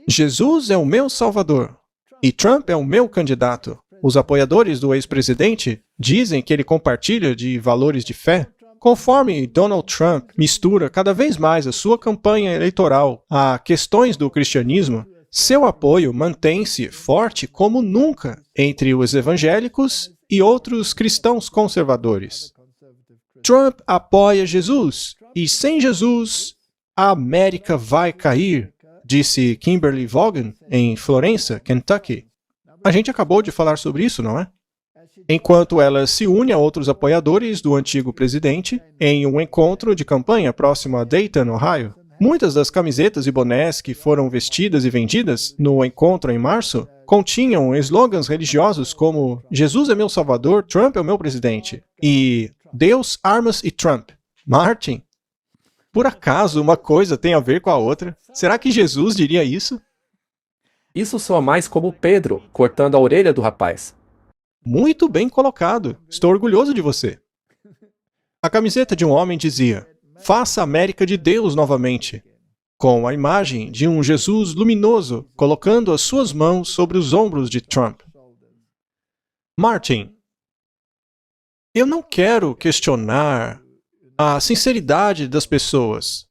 Jesus é o meu salvador e Trump é o meu candidato. Os apoiadores do ex-presidente dizem que ele compartilha de valores de fé. Conforme Donald Trump mistura cada vez mais a sua campanha eleitoral a questões do cristianismo, seu apoio mantém-se forte como nunca entre os evangélicos e outros cristãos conservadores. Trump apoia Jesus e sem Jesus, a América vai cair, disse Kimberly Vaughan em Florença, Kentucky. A gente acabou de falar sobre isso, não é? Enquanto ela se une a outros apoiadores do antigo presidente em um encontro de campanha próximo a Dayton, Ohio. Muitas das camisetas e bonés que foram vestidas e vendidas no encontro em março continham slogans religiosos como Jesus é meu salvador, Trump é o meu presidente e Deus, armas e Trump. Martin, por acaso uma coisa tem a ver com a outra? Será que Jesus diria isso? Isso soa mais como Pedro cortando a orelha do rapaz. Muito bem colocado. Estou orgulhoso de você. A camiseta de um homem dizia: faça a América de Deus novamente, com a imagem de um Jesus luminoso colocando as suas mãos sobre os ombros de Trump. Martin, eu não quero questionar a sinceridade das pessoas,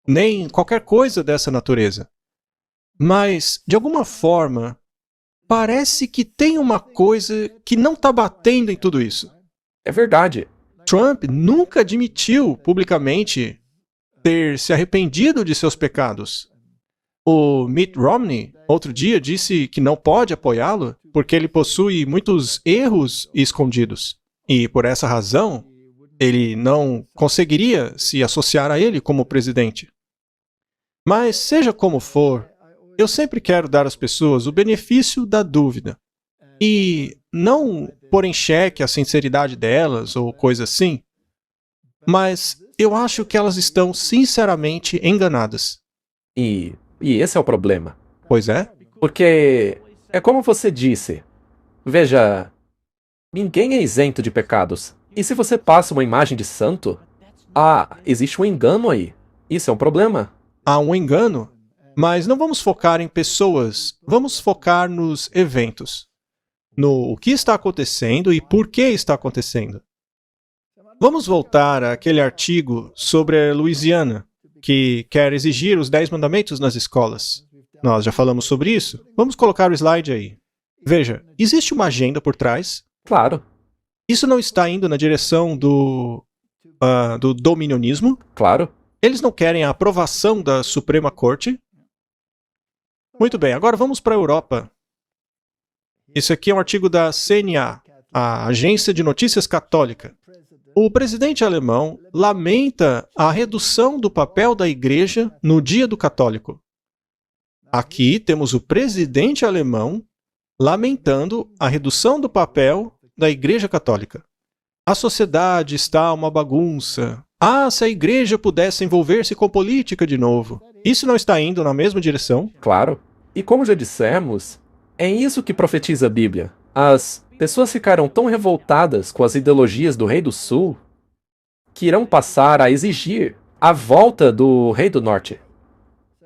nem qualquer coisa dessa natureza. Mas, de alguma forma, parece que tem uma coisa que não está batendo em tudo isso. É verdade. Trump nunca admitiu publicamente ter se arrependido de seus pecados. O Mitt Romney, outro dia, disse que não pode apoiá-lo porque ele possui muitos erros escondidos. E, por essa razão, ele não conseguiria se associar a ele como presidente. Mas, seja como for, eu sempre quero dar às pessoas o benefício da dúvida. E não pôr em xeque a sinceridade delas ou coisa assim, mas eu acho que elas estão sinceramente enganadas. E esse é o problema. Pois é? Porque é como você disse. Veja, ninguém é isento de pecados. E se você passa uma imagem de santo, existe um engano aí. Isso é um problema. Há um engano, mas não vamos focar em pessoas, vamos focar nos eventos. No o que está acontecendo e por que está acontecendo. Vamos voltar àquele artigo sobre a Louisiana, que quer exigir os 10 mandamentos nas escolas. Nós já falamos sobre isso. Vamos colocar o slide aí. Veja, existe uma agenda por trás. Claro. Isso não está indo na direção do dominionismo. Claro. Eles não querem a aprovação da Suprema Corte. Muito bem, agora vamos para a Europa. Isso aqui é um artigo da CNA, a Agência de Notícias Católica. O presidente alemão lamenta a redução do papel da igreja no Dia do Católico. Aqui temos o presidente alemão lamentando a redução do papel da Igreja Católica. A sociedade está uma bagunça. Se a igreja pudesse envolver-se com política de novo. Isso não está indo na mesma direção? Claro. E como já dissemos, é isso que profetiza a Bíblia. As pessoas ficaram tão revoltadas com as ideologias do Rei do Sul que irão passar a exigir a volta do Rei do Norte.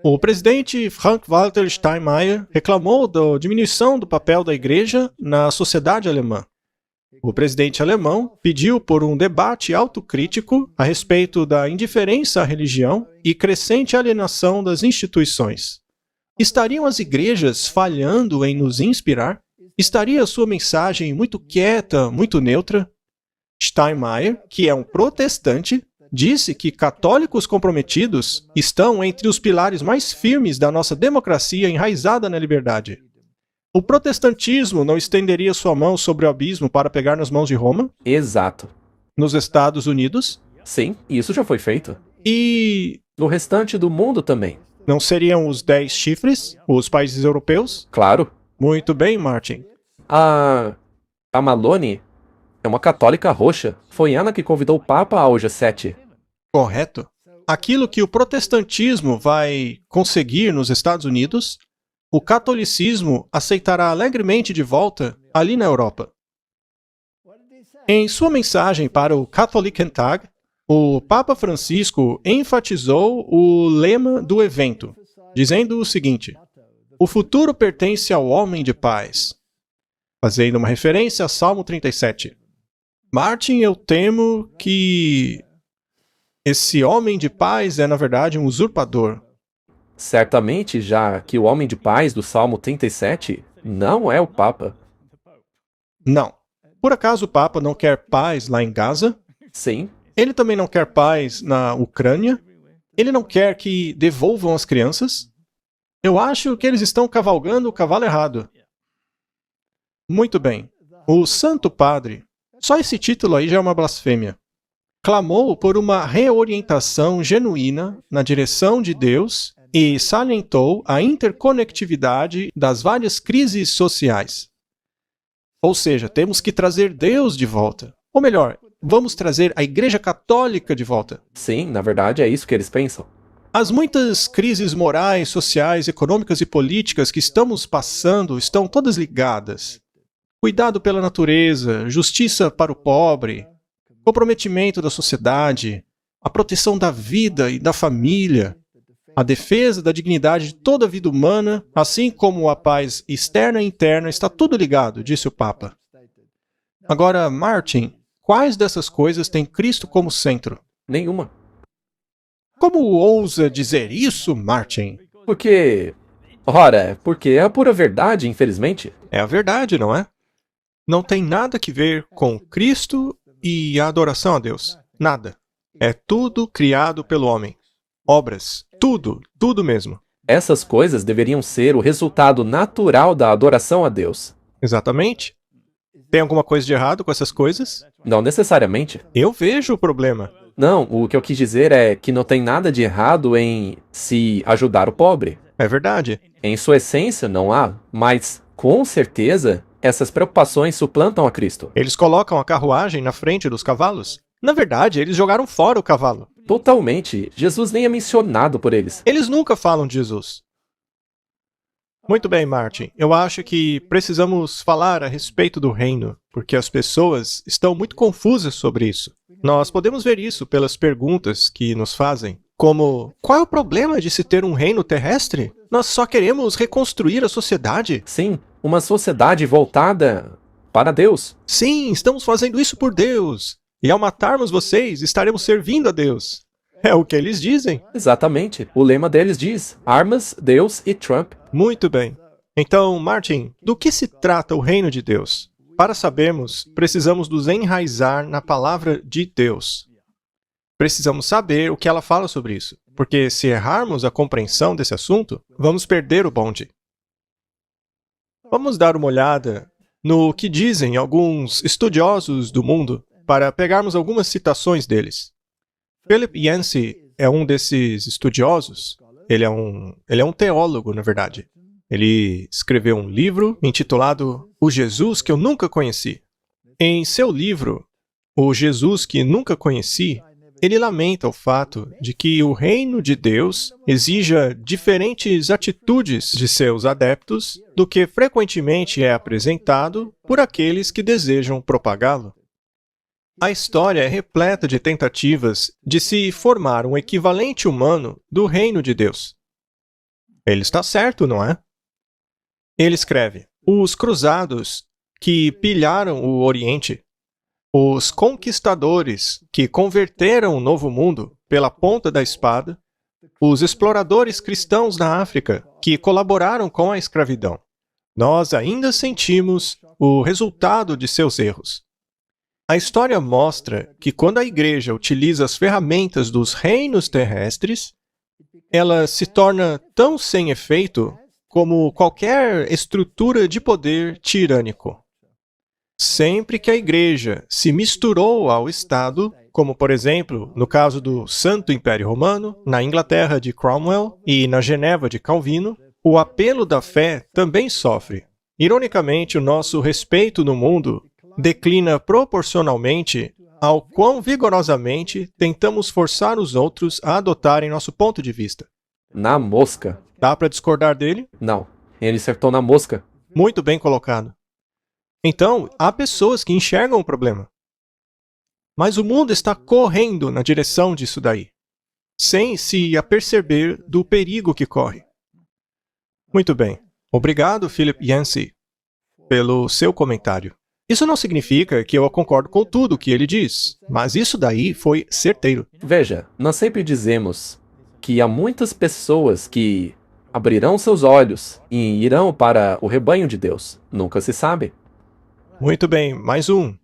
O presidente Frank-Walter Steinmeier reclamou da diminuição do papel da igreja na sociedade alemã. O presidente alemão pediu por um debate autocrítico a respeito da indiferença à religião e crescente alienação das instituições. Estariam as igrejas falhando em nos inspirar? Estaria sua mensagem muito quieta, muito neutra? Steinmeier, que é um protestante, disse que católicos comprometidos estão entre os pilares mais firmes da nossa democracia enraizada na liberdade. O protestantismo não estenderia sua mão sobre o abismo para pegar nas mãos de Roma? Exato. Nos Estados Unidos? Sim, isso já foi feito. E no restante do mundo também. Não seriam os 10 chifres, os países europeus? Claro. Muito bem, Martin. A Malone é uma católica roxa. Foi ela que convidou o Papa ao G7. Correto. aquilo que o protestantismo vai conseguir nos Estados Unidos, o catolicismo aceitará alegremente de volta ali na Europa. Em sua mensagem para o Katholikentag, o Papa Francisco enfatizou o lema do evento, dizendo o seguinte: o futuro pertence ao homem de paz, fazendo uma referência a Salmo 37. Martin, eu temo que esse homem de paz é, na verdade, um usurpador. Certamente, já que o homem de paz do Salmo 37 não é o Papa. Não. Por acaso o Papa não quer paz lá em Gaza? Sim, Ele também não quer paz na Ucrânia? Ele não quer que devolvam as crianças? Eu acho que eles estão cavalgando o cavalo errado. Muito bem. O Santo Padre, só esse título aí já é uma blasfêmia, clamou por uma reorientação genuína na direção de Deus e salientou a interconectividade das várias crises sociais. Ou seja, temos que trazer Deus de volta. Ou melhor, vamos trazer a Igreja Católica de volta. sim, na verdade é isso que eles pensam. As muitas crises morais, sociais, econômicas e políticas que estamos passando estão todas ligadas. Cuidado pela natureza, justiça para o pobre, comprometimento da sociedade, a proteção da vida e da família, a defesa da dignidade de toda a vida humana, assim como a paz externa e interna, está tudo ligado, disse o Papa. Agora, Martin, quais dessas coisas tem Cristo como centro? Nenhuma. Como ousa dizer isso, Martin? Porque é a pura verdade, infelizmente. É a verdade, não é? Não tem nada que ver com Cristo e a adoração a Deus. Nada. É tudo criado pelo homem. Obras. Tudo. Tudo mesmo. Essas coisas deveriam ser o resultado natural da adoração a Deus. Exatamente. Tem alguma coisa de errado com essas coisas? Não necessariamente. Eu vejo o problema. Não, o que eu quis dizer é que não tem nada de errado em se ajudar o pobre. É verdade. Em sua essência, não há, mas, com certeza, essas preocupações suplantam a Cristo. Eles colocam a carruagem na frente dos cavalos. Na verdade, eles jogaram fora o cavalo. Totalmente. Jesus nem é mencionado por eles. Eles nunca falam de Jesus. Muito bem, Martin. Eu acho que precisamos falar a respeito do reino, porque as pessoas estão muito confusas sobre isso. Nós podemos ver isso pelas perguntas que nos fazem, como: qual é o problema de se ter um reino terrestre? Nós só queremos reconstruir a sociedade. Sim, uma sociedade voltada para Deus. Sim, estamos fazendo isso por Deus. E ao matarmos vocês, estaremos servindo a Deus. É o que eles dizem. Exatamente. O lema deles diz: armas, Deus e Trump. Muito bem. Então, Martin, do que se trata o reino de Deus? Para sabermos, precisamos nos enraizar na palavra de Deus. Precisamos saber o que ela fala sobre isso, porque se errarmos a compreensão desse assunto, vamos perder o bonde. Vamos dar uma olhada no que dizem alguns estudiosos do mundo, para pegarmos algumas citações deles. Philip Yancey é um desses estudiosos. Ele é um teólogo, na verdade. Ele escreveu um livro intitulado O Jesus que eu nunca conheci. Em seu livro, O Jesus que nunca conheci, ele lamenta o fato de que o reino de Deus exija diferentes atitudes de seus adeptos do que frequentemente é apresentado por aqueles que desejam propagá-lo. A história é repleta de tentativas de se formar um equivalente humano do reino de Deus. Ele está certo, não é? Ele escreve: os cruzados que pilharam o Oriente, os conquistadores que converteram o Novo Mundo pela ponta da espada, os exploradores cristãos na África que colaboraram com a escravidão. Nós ainda sentimos o resultado de seus erros. A história mostra que quando a Igreja utiliza as ferramentas dos reinos terrestres, ela se torna tão sem efeito como qualquer estrutura de poder tirânico. Sempre que a Igreja se misturou ao Estado, como por exemplo no caso do Santo Império Romano, na Inglaterra de Cromwell e na Geneva de Calvino, o apelo da fé também sofre. Ironicamente, o nosso respeito no mundo declina proporcionalmente ao quão vigorosamente tentamos forçar os outros a adotarem nosso ponto de vista. Na mosca. Dá para discordar dele? Não, ele acertou na mosca. Muito bem colocado. Então, há pessoas que enxergam o problema. Mas o mundo está correndo na direção disso daí, sem se aperceber do perigo que corre. Muito bem. Obrigado, Philip Yancey, pelo seu comentário. Isso não significa que eu concordo com tudo o que ele diz, mas isso daí foi certeiro. Veja, nós sempre dizemos que há muitas pessoas que abrirão seus olhos e irão para o rebanho de Deus. Nunca se sabe. Muito bem, mais um.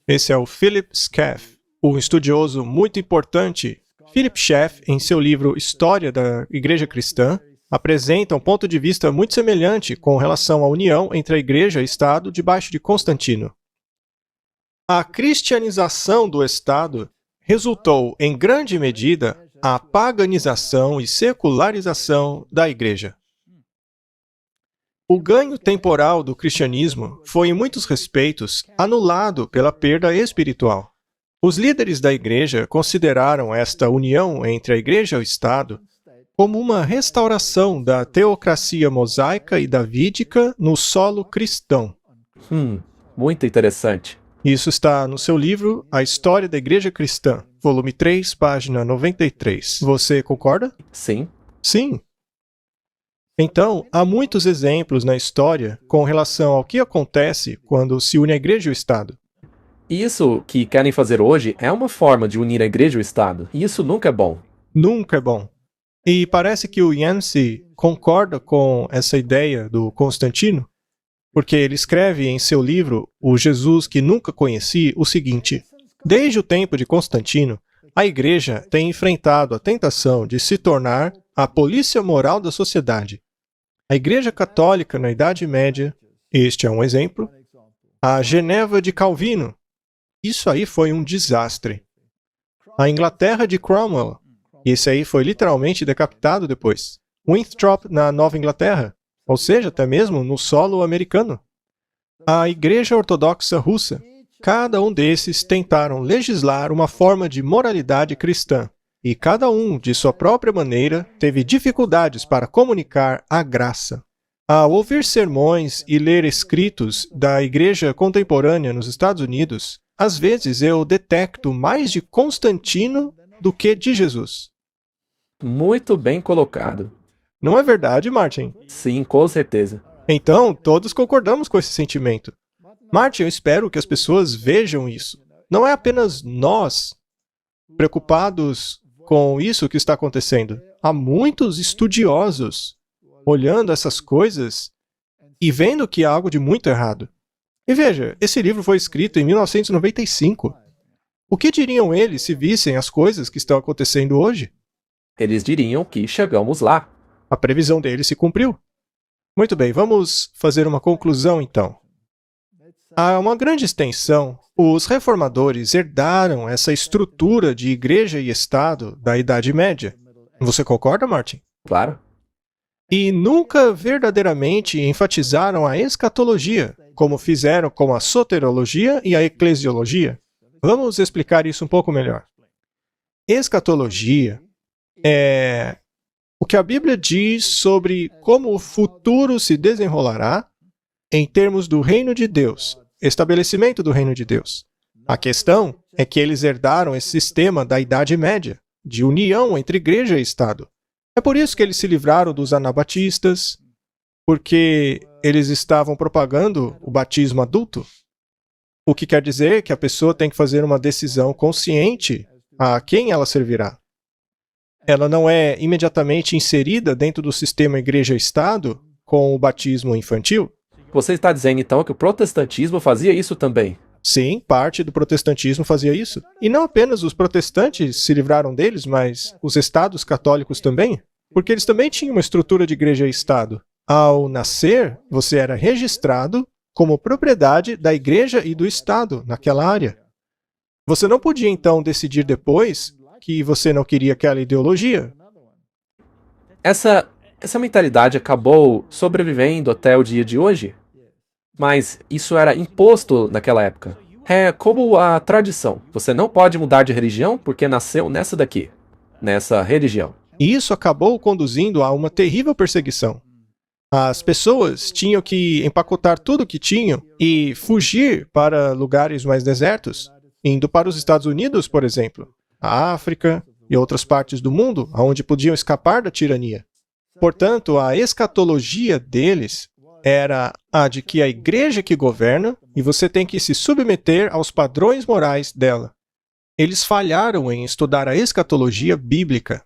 Esse é o Philip Schaff, um estudioso muito importante. Philip Schaff, em seu livro História da Igreja Cristã, apresenta um ponto de vista muito semelhante com relação à união entre a Igreja e o Estado debaixo de Constantino. A cristianização do Estado resultou, em grande medida, a paganização e secularização da Igreja. O ganho temporal do cristianismo foi, em muitos respeitos, anulado pela perda espiritual. Os líderes da Igreja consideraram esta união entre a Igreja e o Estado como uma restauração da teocracia mosaica e davídica no solo cristão. Muito interessante. Isso está no seu livro A História da Igreja Cristã, volume 3, página 93. Você concorda? Sim. Sim. Então, há muitos exemplos na história com relação ao que acontece quando se une a Igreja e o Estado. Isso que querem fazer hoje é uma forma de unir a Igreja e o Estado, e isso nunca é bom. Nunca é bom. E parece que o Yancey concorda com essa ideia do Constantino, porque ele escreve em seu livro O Jesus que Nunca Conheci o seguinte: desde o tempo de Constantino, a Igreja tem enfrentado a tentação de se tornar a polícia moral da sociedade. A Igreja Católica na Idade Média, este é um exemplo. A Geneva de Calvino, isso aí foi um desastre. A Inglaterra de Cromwell, esse aí foi literalmente decapitado depois. Winthrop na Nova Inglaterra, ou seja, até mesmo no solo americano. A Igreja Ortodoxa Russa. Cada um desses tentaram legislar uma forma de moralidade cristã, e cada um, de sua própria maneira, teve dificuldades para comunicar a graça. Ao ouvir sermões e ler escritos da Igreja contemporânea nos Estados Unidos, às vezes eu detecto mais de Constantino do que de Jesus. Muito bem colocado. Não é verdade, Martin? Sim, com certeza. Então, todos concordamos com esse sentimento. Martin, eu espero que as pessoas vejam isso. Não é apenas nós preocupados com isso que está acontecendo. Há muitos estudiosos olhando essas coisas e vendo que há algo de muito errado. E veja, esse livro foi escrito em 1995. O que diriam eles se vissem as coisas que estão acontecendo hoje? Eles diriam que chegamos lá. A previsão deles se cumpriu. Muito bem, vamos fazer uma conclusão então. Há uma grande extensão. Os reformadores herdaram essa estrutura de igreja e Estado da Idade Média. Você concorda, Martin? Claro. E nunca verdadeiramente enfatizaram a escatologia, como fizeram com a soteriologia e a eclesiologia. Vamos explicar isso um pouco melhor. Escatologia é o que a Bíblia diz sobre como o futuro se desenrolará em termos do reino de Deus, estabelecimento do reino de Deus. A questão é que eles herdaram esse sistema da Idade Média, de união entre igreja e Estado. É por isso que eles se livraram dos anabatistas, porque eles estavam propagando o batismo adulto, o que quer dizer que a pessoa tem que fazer uma decisão consciente a quem ela servirá. Ela não é imediatamente inserida dentro do sistema igreja-estado com o batismo infantil? Você está dizendo então que o protestantismo fazia isso também? Sim, parte do protestantismo fazia isso. E não apenas os protestantes se livraram deles, mas os estados católicos também, porque eles também tinham uma estrutura de igreja e estado. Ao nascer, você era registrado como propriedade da igreja e do estado naquela área. Você não podia então decidir depois que você não queria aquela ideologia. Essa mentalidade acabou sobrevivendo até o dia de hoje? Mas isso era imposto naquela época. É como a tradição. Você não pode mudar de religião porque nasceu nessa daqui, nessa religião. E isso acabou conduzindo a uma terrível perseguição. As pessoas tinham que empacotar tudo o que tinham e fugir para lugares mais desertos, indo para os Estados Unidos, por exemplo, a África e outras partes do mundo, onde podiam escapar da tirania. Portanto, a escatologia deles era a de que a igreja que governa e você tem que se submeter aos padrões morais dela. Eles falharam em estudar a escatologia bíblica.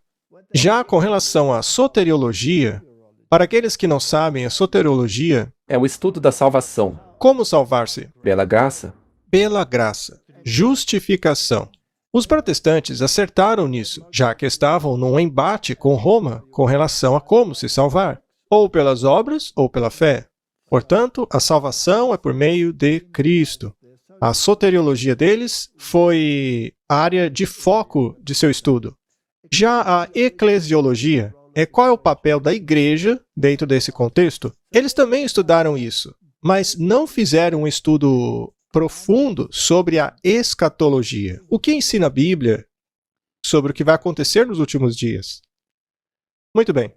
Já com relação à soteriologia, para aqueles que não sabem, a soteriologia, É o estudo da salvação. como salvar-se? Pela graça? Pela graça. Justificação. Os protestantes acertaram nisso, já que estavam num embate com Roma com relação a como se salvar, ou pelas obras ou pela fé. Portanto, a salvação é por meio de Cristo. A soteriologia deles foi a área de foco de seu estudo. Já a eclesiologia é qual é o papel da igreja dentro desse contexto. Eles também estudaram isso, mas não fizeram um estudo profundo sobre a escatologia. O que ensina a Bíblia sobre o que vai acontecer nos últimos dias? Muito bem.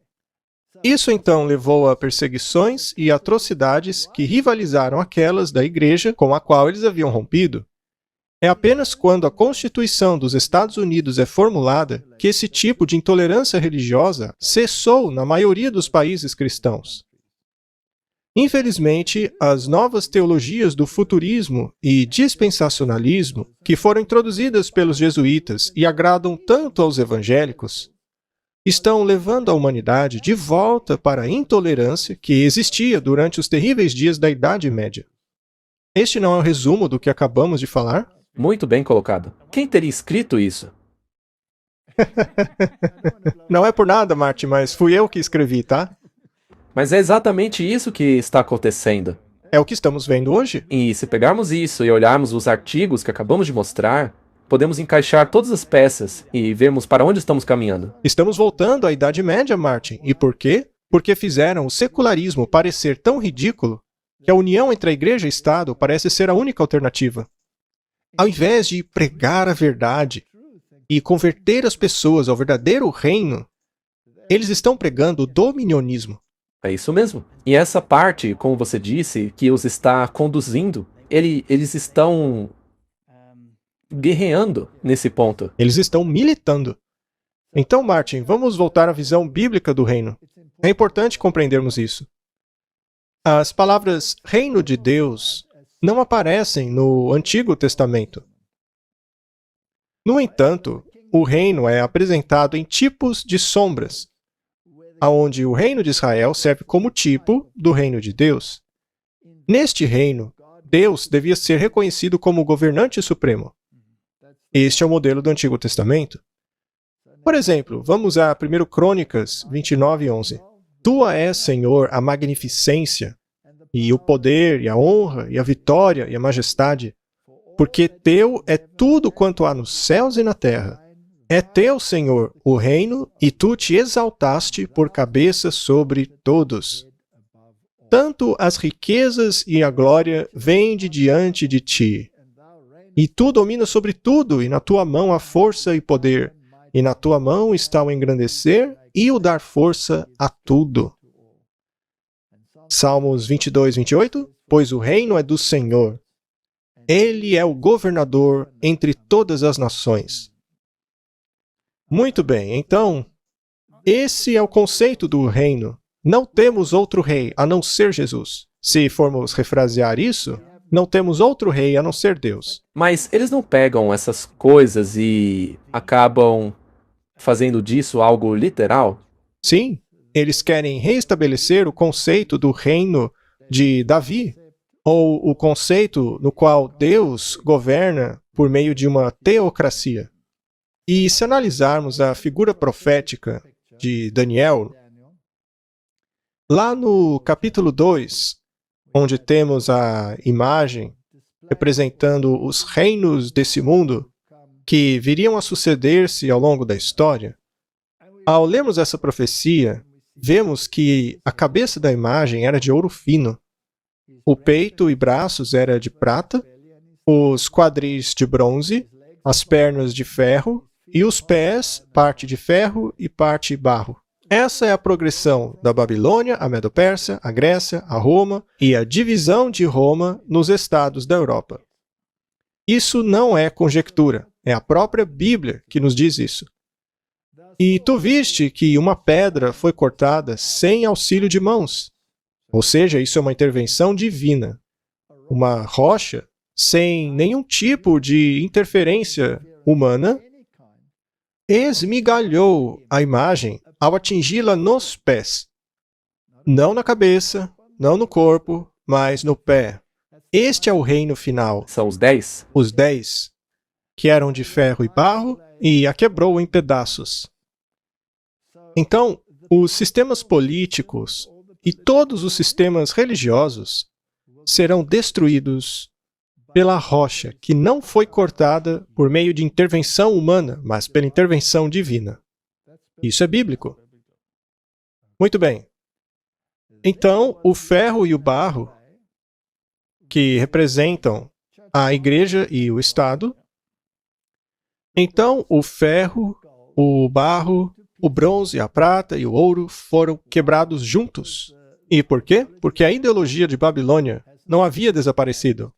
Isso então levou a perseguições e atrocidades que rivalizaram aquelas da igreja com a qual eles haviam rompido. É apenas quando a Constituição dos Estados Unidos é formulada que esse tipo de intolerância religiosa cessou na maioria dos países cristãos. Infelizmente, as novas teologias do futurismo e dispensacionalismo, que foram introduzidas pelos jesuítas e agradam tanto aos evangélicos, estão levando a humanidade de volta para a intolerância que existia durante os terríveis dias da Idade Média. Este não é um resumo do que acabamos de falar? Muito bem colocado. Quem teria escrito isso? Não é por nada, Martin, mas fui eu que escrevi, tá? Mas é exatamente isso que está acontecendo. É o que estamos vendo hoje. E se pegarmos isso e olharmos os artigos que acabamos de mostrar, podemos encaixar todas as peças e vermos para onde estamos caminhando. Estamos voltando à Idade Média, Martin. E por quê? Porque fizeram o secularismo parecer tão ridículo que a união entre a igreja e o Estado parece ser a única alternativa. Ao invés de pregar a verdade e converter as pessoas ao verdadeiro reino, eles estão pregando o dominionismo. É isso mesmo. E essa parte, como você disse, que os está conduzindo, eles estão guerreando nesse ponto. Eles estão militando. Então, Martin, vamos voltar à visão bíblica do reino. É importante compreendermos isso. As palavras reino de Deus não aparecem no Antigo Testamento. No entanto, o reino é apresentado em tipos de sombras, onde o reino de Israel serve como tipo do reino de Deus. Neste reino, Deus devia ser reconhecido como o governante supremo. Este é o modelo do Antigo Testamento. Por exemplo, vamos a 1 Crônicas 29:11. Tua é, Senhor, a magnificência, e o poder, e a honra, e a vitória, e a majestade, porque teu é tudo quanto há nos céus e na terra. É teu, Senhor, o reino, e tu te exaltaste por cabeça sobre todos. Tanto as riquezas e a glória vêm de diante de ti. E tu dominas sobre tudo, e na tua mão há força e poder, e na tua mão está o engrandecer e o dar força a tudo. Salmos 22:28. Pois o reino é do Senhor. Ele é o governador entre todas as nações. Muito bem, então, esse é o conceito do reino. Não temos outro rei a não ser Jesus. Se formos refrasear isso, não temos outro rei a não ser Deus. Mas eles não pegam essas coisas e acabam fazendo disso algo literal? Sim, eles querem reestabelecer o conceito do reino de Davi, ou o conceito no qual Deus governa por meio de uma teocracia. E se analisarmos a figura profética de Daniel, lá no capítulo 2, onde temos a imagem representando os reinos desse mundo que viriam a suceder-se ao longo da história, ao lermos essa profecia, vemos que a cabeça da imagem era de ouro fino, o peito e braços era de prata, os quadris de bronze, as pernas de ferro e os pés, parte de ferro e parte barro. Essa é a progressão da Babilônia, a Medo-Pérsia, a Grécia, a Roma e a divisão de Roma nos estados da Europa. Isso não é conjectura, é a própria Bíblia que nos diz isso. E tu viste que uma pedra foi cortada sem auxílio de mãos. Ou seja, isso é uma intervenção divina. Uma rocha, sem nenhum tipo de interferência humana, esmigalhou a imagem ao atingi-la nos pés. Não na cabeça, não no corpo, mas no pé. Este é o reino final. São os 10? Os 10, que eram de ferro e barro, e a quebrou em pedaços. Então, os sistemas políticos e todos os sistemas religiosos serão destruídos pela rocha, que não foi cortada por meio de intervenção humana, mas pela intervenção divina. Isso é bíblico. Muito bem. Então, o ferro e o barro, que representam a igreja e o Estado, então o ferro, o barro, o bronze, a prata e o ouro foram quebrados juntos. E por quê? Porque a ideologia de Babilônia não havia desaparecido.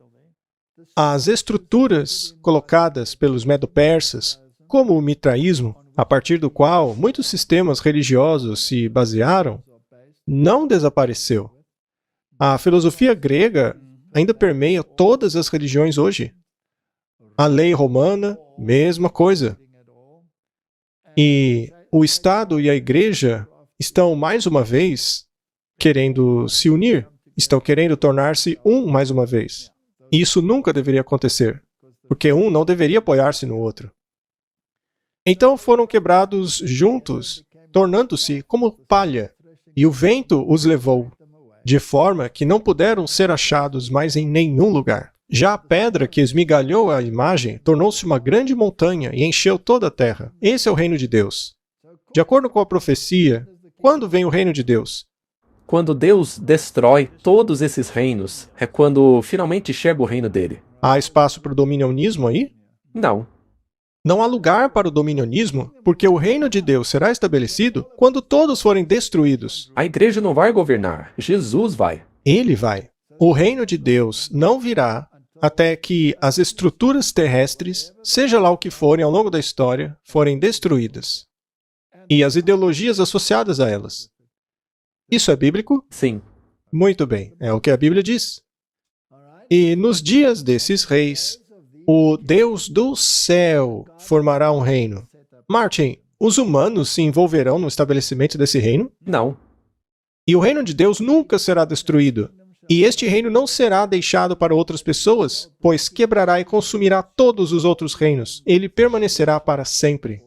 As estruturas colocadas pelos medo-persas, como o mitraísmo, a partir do qual muitos sistemas religiosos se basearam, não desapareceu. A filosofia grega ainda permeia todas as religiões hoje. A lei romana, mesma coisa. E o Estado e a Igreja estão, mais uma vez, querendo se unir, estão querendo tornar-se um mais uma vez. E isso nunca deveria acontecer, porque um não deveria apoiar-se no outro. Então foram quebrados juntos, tornando-se como palha, e o vento os levou, de forma que não puderam ser achados mais em nenhum lugar. Já a pedra que esmigalhou a imagem tornou-se uma grande montanha e encheu toda a terra. Esse é o reino de Deus. De acordo com a profecia, quando vem o reino de Deus? Quando Deus destrói todos esses reinos, é quando finalmente chega o reino dele. Há espaço para o dominionismo aí? Não. Não há lugar para o dominionismo, porque o reino de Deus será estabelecido quando todos forem destruídos. A igreja não vai governar, Jesus vai. Ele vai. O reino de Deus não virá até que as estruturas terrestres, seja lá o que forem ao longo da história, forem destruídas. E as ideologias associadas a elas. Isso é bíblico? Sim. Muito bem, é o que a Bíblia diz. E nos dias desses reis, o Deus do céu formará um reino. Martin, os humanos se envolverão no estabelecimento desse reino? Não. E o reino de Deus nunca será destruído. E este reino não será deixado para outras pessoas, pois quebrará e consumirá todos os outros reinos. Ele permanecerá para sempre.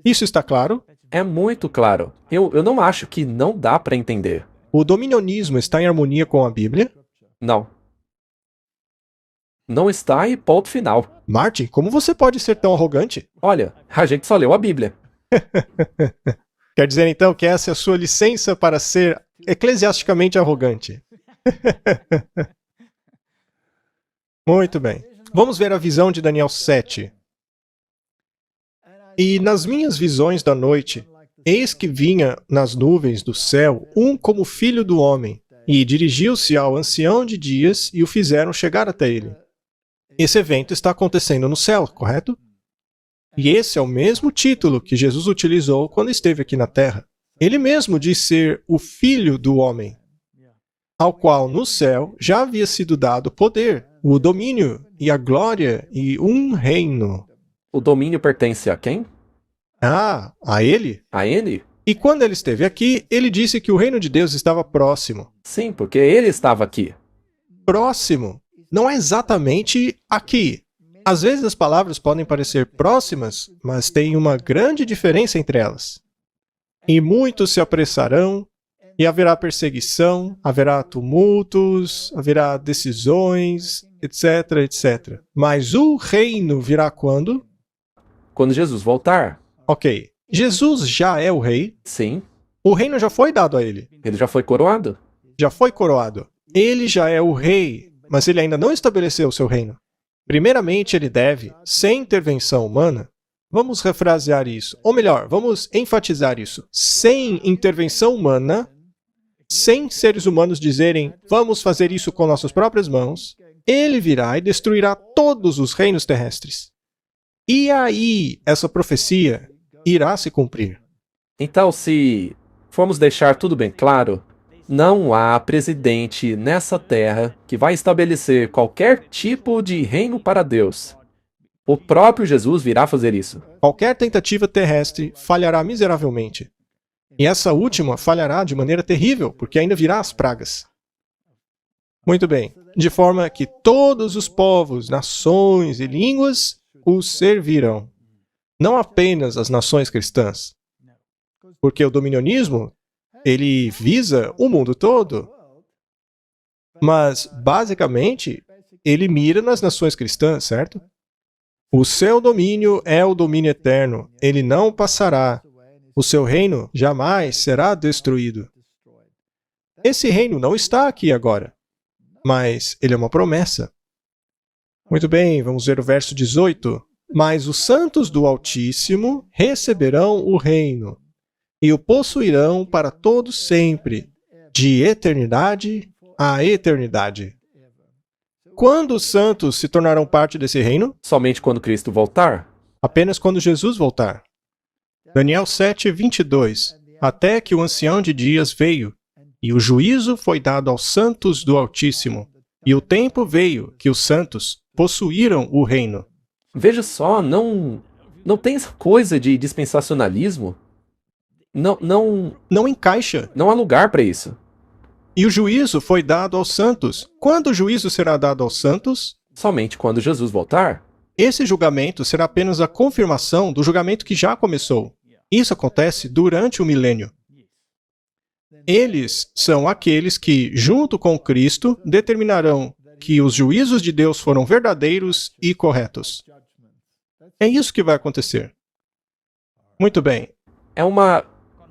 Isso está claro? É muito claro. Eu não acho que não dá para entender. O dominionismo está em harmonia com a Bíblia? Não. Não está e ponto final. Martin, como você pode ser tão arrogante? Olha, a gente só leu a Bíblia. Quer dizer então que essa é a sua licença para ser eclesiasticamente arrogante? Muito bem. Vamos ver a visão de Daniel 7. E nas minhas visões da noite, eis que vinha nas nuvens do céu um como filho do homem, e dirigiu-se ao ancião de dias e o fizeram chegar até ele. Esse evento está acontecendo no céu, correto? E esse é o mesmo título que Jesus utilizou quando esteve aqui na terra. Ele mesmo diz ser o Filho do Homem, ao qual no céu já havia sido dado poder, o domínio e a glória e um reino. O domínio pertence a quem? Ah, a ele? A ele? E quando ele esteve aqui, ele disse que o reino de Deus estava próximo. Sim, porque ele estava aqui. Próximo. Não é exatamente aqui. Às vezes as palavras podem parecer próximas, mas tem uma grande diferença entre elas. E muitos se apressarão, e haverá perseguição, haverá tumultos, haverá decisões, etc, etc. Mas o reino virá quando? Quando Jesus voltar. Ok. Jesus já é o rei. Sim. O reino já foi dado a ele. Ele já foi coroado. Já foi coroado. Ele já é o rei, mas ele ainda não estabeleceu o seu reino. Primeiramente, ele deve, sem intervenção humana, vamos refrasear isso, ou melhor, vamos enfatizar isso, sem intervenção humana, sem seres humanos dizerem, vamos fazer isso com nossas próprias mãos, ele virá e destruirá todos os reinos terrestres. E aí, essa profecia irá se cumprir. Então, se formos deixar tudo bem claro, não há presidente nessa terra que vai estabelecer qualquer tipo de reino para Deus. O próprio Jesus virá fazer isso. Qualquer tentativa terrestre falhará miseravelmente. E essa última falhará de maneira terrível, porque ainda virá as pragas. Muito bem. De forma que todos os povos, nações e línguas os servirão. Não apenas as nações cristãs. Porque o dominionismo, ele visa o mundo todo. Mas, basicamente, ele mira nas nações cristãs, certo? O seu domínio é o domínio eterno. Ele não passará. O seu reino jamais será destruído. Esse reino não está aqui agora, mas ele é uma promessa. Muito bem, vamos ver o verso 18. Mas os santos do Altíssimo receberão o reino e o possuirão para todos sempre, de eternidade a eternidade. Quando os santos se tornarão parte desse reino? Somente quando Cristo voltar? Apenas quando Jesus voltar. Daniel 7, 22. Até que o ancião de dias veio, e o juízo foi dado aos santos do Altíssimo, e o tempo veio que os santos possuíram o reino. Veja só, não tem essa coisa de dispensacionalismo. Não encaixa. Não há lugar para isso. E o juízo foi dado aos santos. Quando o juízo será dado aos santos? Somente quando Jesus voltar? Esse julgamento será apenas a confirmação do julgamento que já começou. Isso acontece durante o milênio. Eles são aqueles que, junto com Cristo, determinarão que os juízos de Deus foram verdadeiros e corretos. É isso que vai acontecer. Muito bem. É uma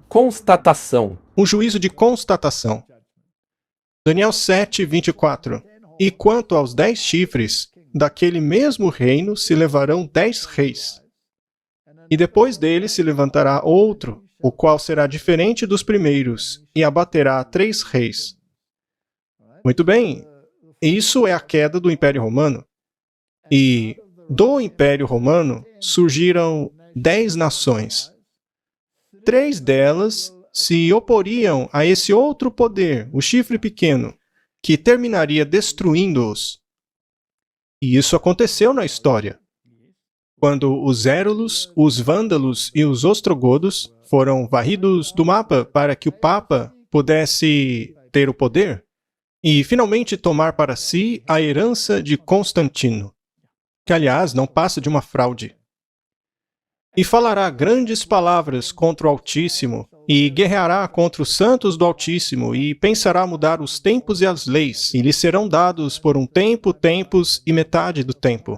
constatação. Um juízo de constatação. Daniel 7, 24. E quanto aos 10 chifres, daquele mesmo reino se levarão 10 reis. E depois dele se levantará outro, o qual será diferente dos primeiros, e abaterá 3 reis. Muito bem, isso é a queda do Império Romano. E do Império Romano surgiram 10 nações. 3 delas se oporiam a esse outro poder, o chifre pequeno, que terminaria destruindo-os. E isso aconteceu na história. Quando os Érulos, os Vândalos e os Ostrogodos foram varridos do mapa para que o Papa pudesse ter o poder e finalmente tomar para si a herança de Constantino, que aliás não passa de uma fraude. E falará grandes palavras contra o Altíssimo, e guerreará contra os santos do Altíssimo, e pensará mudar os tempos e as leis, e lhe serão dados por um tempo, tempos e metade do tempo.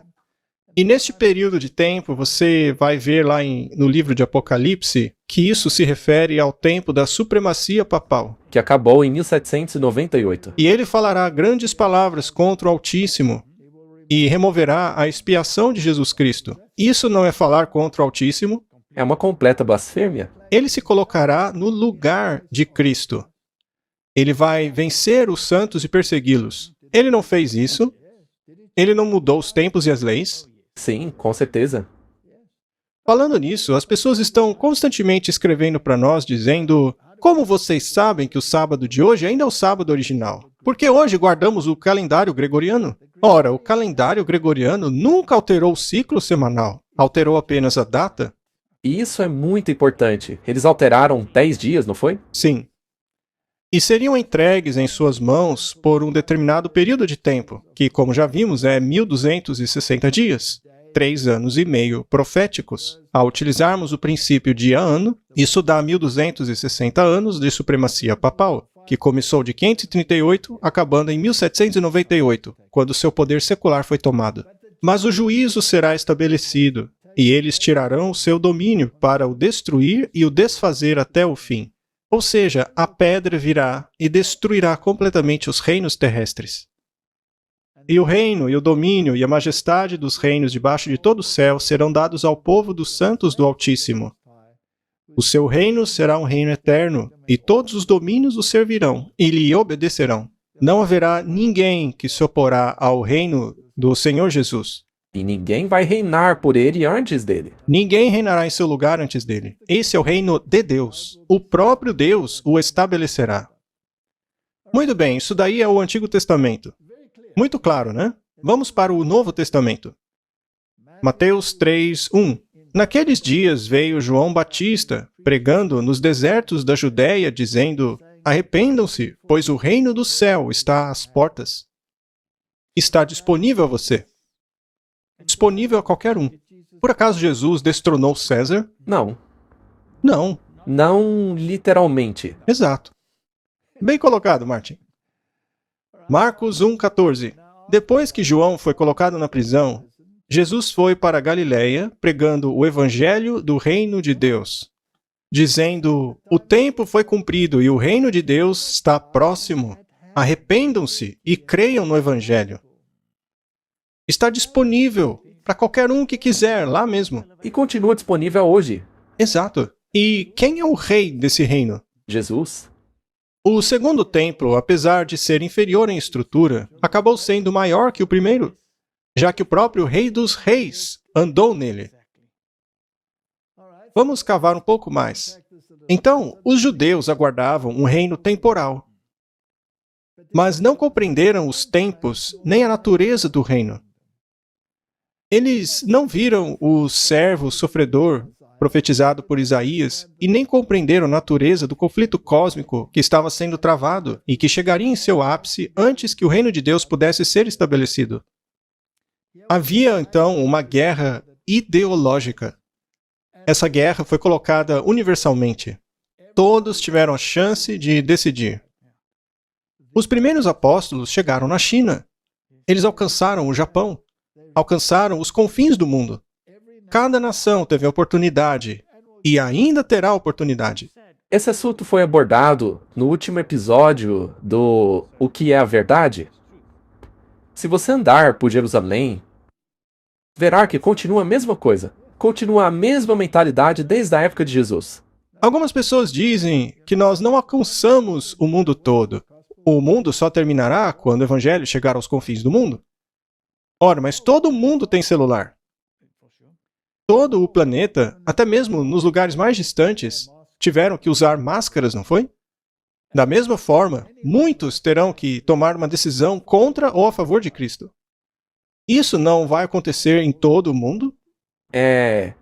E neste período de tempo, você vai ver lá no livro de Apocalipse que isso se refere ao tempo da supremacia papal. Que acabou em 1798. E ele falará grandes palavras contra o Altíssimo e removerá a expiação de Jesus Cristo. Isso não é falar contra o Altíssimo? É uma completa blasfêmia. Ele se colocará no lugar de Cristo. Ele vai vencer os santos e persegui-los. Ele não fez isso? Ele não mudou os tempos e as leis? Sim, com certeza. Falando nisso, as pessoas estão constantemente escrevendo para nós dizendo: como vocês sabem que o sábado de hoje ainda é o sábado original? Porque hoje guardamos o calendário gregoriano. Ora, o calendário gregoriano nunca alterou o ciclo semanal. Alterou apenas a data. E isso é muito importante. Eles alteraram 10 dias, não foi? Sim. E seriam entregues em suas mãos por um determinado período de tempo, que, como já vimos, é 1260 dias, 3 anos e meio proféticos. Ao utilizarmos o princípio dia-ano, isso dá 1260 anos de supremacia papal, que começou de 538, acabando em 1798, quando seu poder secular foi tomado. Mas o juízo será estabelecido, e eles tirarão o seu domínio para o destruir e o desfazer até o fim. Ou seja, a pedra virá e destruirá completamente os reinos terrestres. E o reino, e o domínio, e a majestade dos reinos debaixo de todo o céu serão dados ao povo dos santos do Altíssimo. O seu reino será um reino eterno, e todos os domínios o servirão, e lhe obedecerão. Não haverá ninguém que se oporá ao reino do Senhor Jesus. E ninguém vai reinar por ele antes dele. Ninguém reinará em seu lugar antes dele. Esse é o reino de Deus. O próprio Deus o estabelecerá. Muito bem, isso daí é o Antigo Testamento. Muito claro, né? Vamos para o Novo Testamento. Mateus 3:1. Naqueles dias veio João Batista, pregando nos desertos da Judéia, dizendo: arrependam-se, pois o reino do céu está às portas. Está disponível a você. Disponível a qualquer um. Por acaso Jesus destronou César? Não. Não. Não literalmente. Exato. Bem colocado, Martin. Marcos 1,14. Depois que João foi colocado na prisão, Jesus foi para Galiléia pregando o evangelho do reino de Deus, dizendo: o tempo foi cumprido e o reino de Deus está próximo. Arrependam-se e creiam no evangelho. Está disponível para qualquer um que quiser, lá mesmo. E continua disponível hoje. Exato. E quem é o rei desse reino? Jesus. O segundo templo, apesar de ser inferior em estrutura, acabou sendo maior que o primeiro, já que o próprio Rei dos Reis andou nele. Vamos cavar um pouco mais. Então, os judeus aguardavam um reino temporal, mas não compreenderam os tempos nem a natureza do reino. Eles não viram o servo sofredor profetizado por Isaías e nem compreenderam a natureza do conflito cósmico que estava sendo travado e que chegaria em seu ápice antes que o reino de Deus pudesse ser estabelecido. Havia, então, uma guerra ideológica. Essa guerra foi colocada universalmente. Todos tiveram a chance de decidir. Os primeiros apóstolos chegaram na China. Eles alcançaram o Japão. Alcançaram os confins do mundo. Cada nação teve a oportunidade e ainda terá a oportunidade. Esse assunto foi abordado no último episódio do O que é a Verdade? Se você andar por Jerusalém, verá que continua a mesma coisa. Continua a mesma mentalidade desde a época de Jesus. Algumas pessoas dizem que nós não alcançamos o mundo todo. O mundo só terminará quando o evangelho chegar aos confins do mundo. Ora, mas todo mundo tem celular. Todo o planeta, até mesmo nos lugares mais distantes, tiveram que usar máscaras, não foi? Da mesma forma, muitos terão que tomar uma decisão contra ou a favor de Cristo. Isso não vai acontecer em todo o mundo? É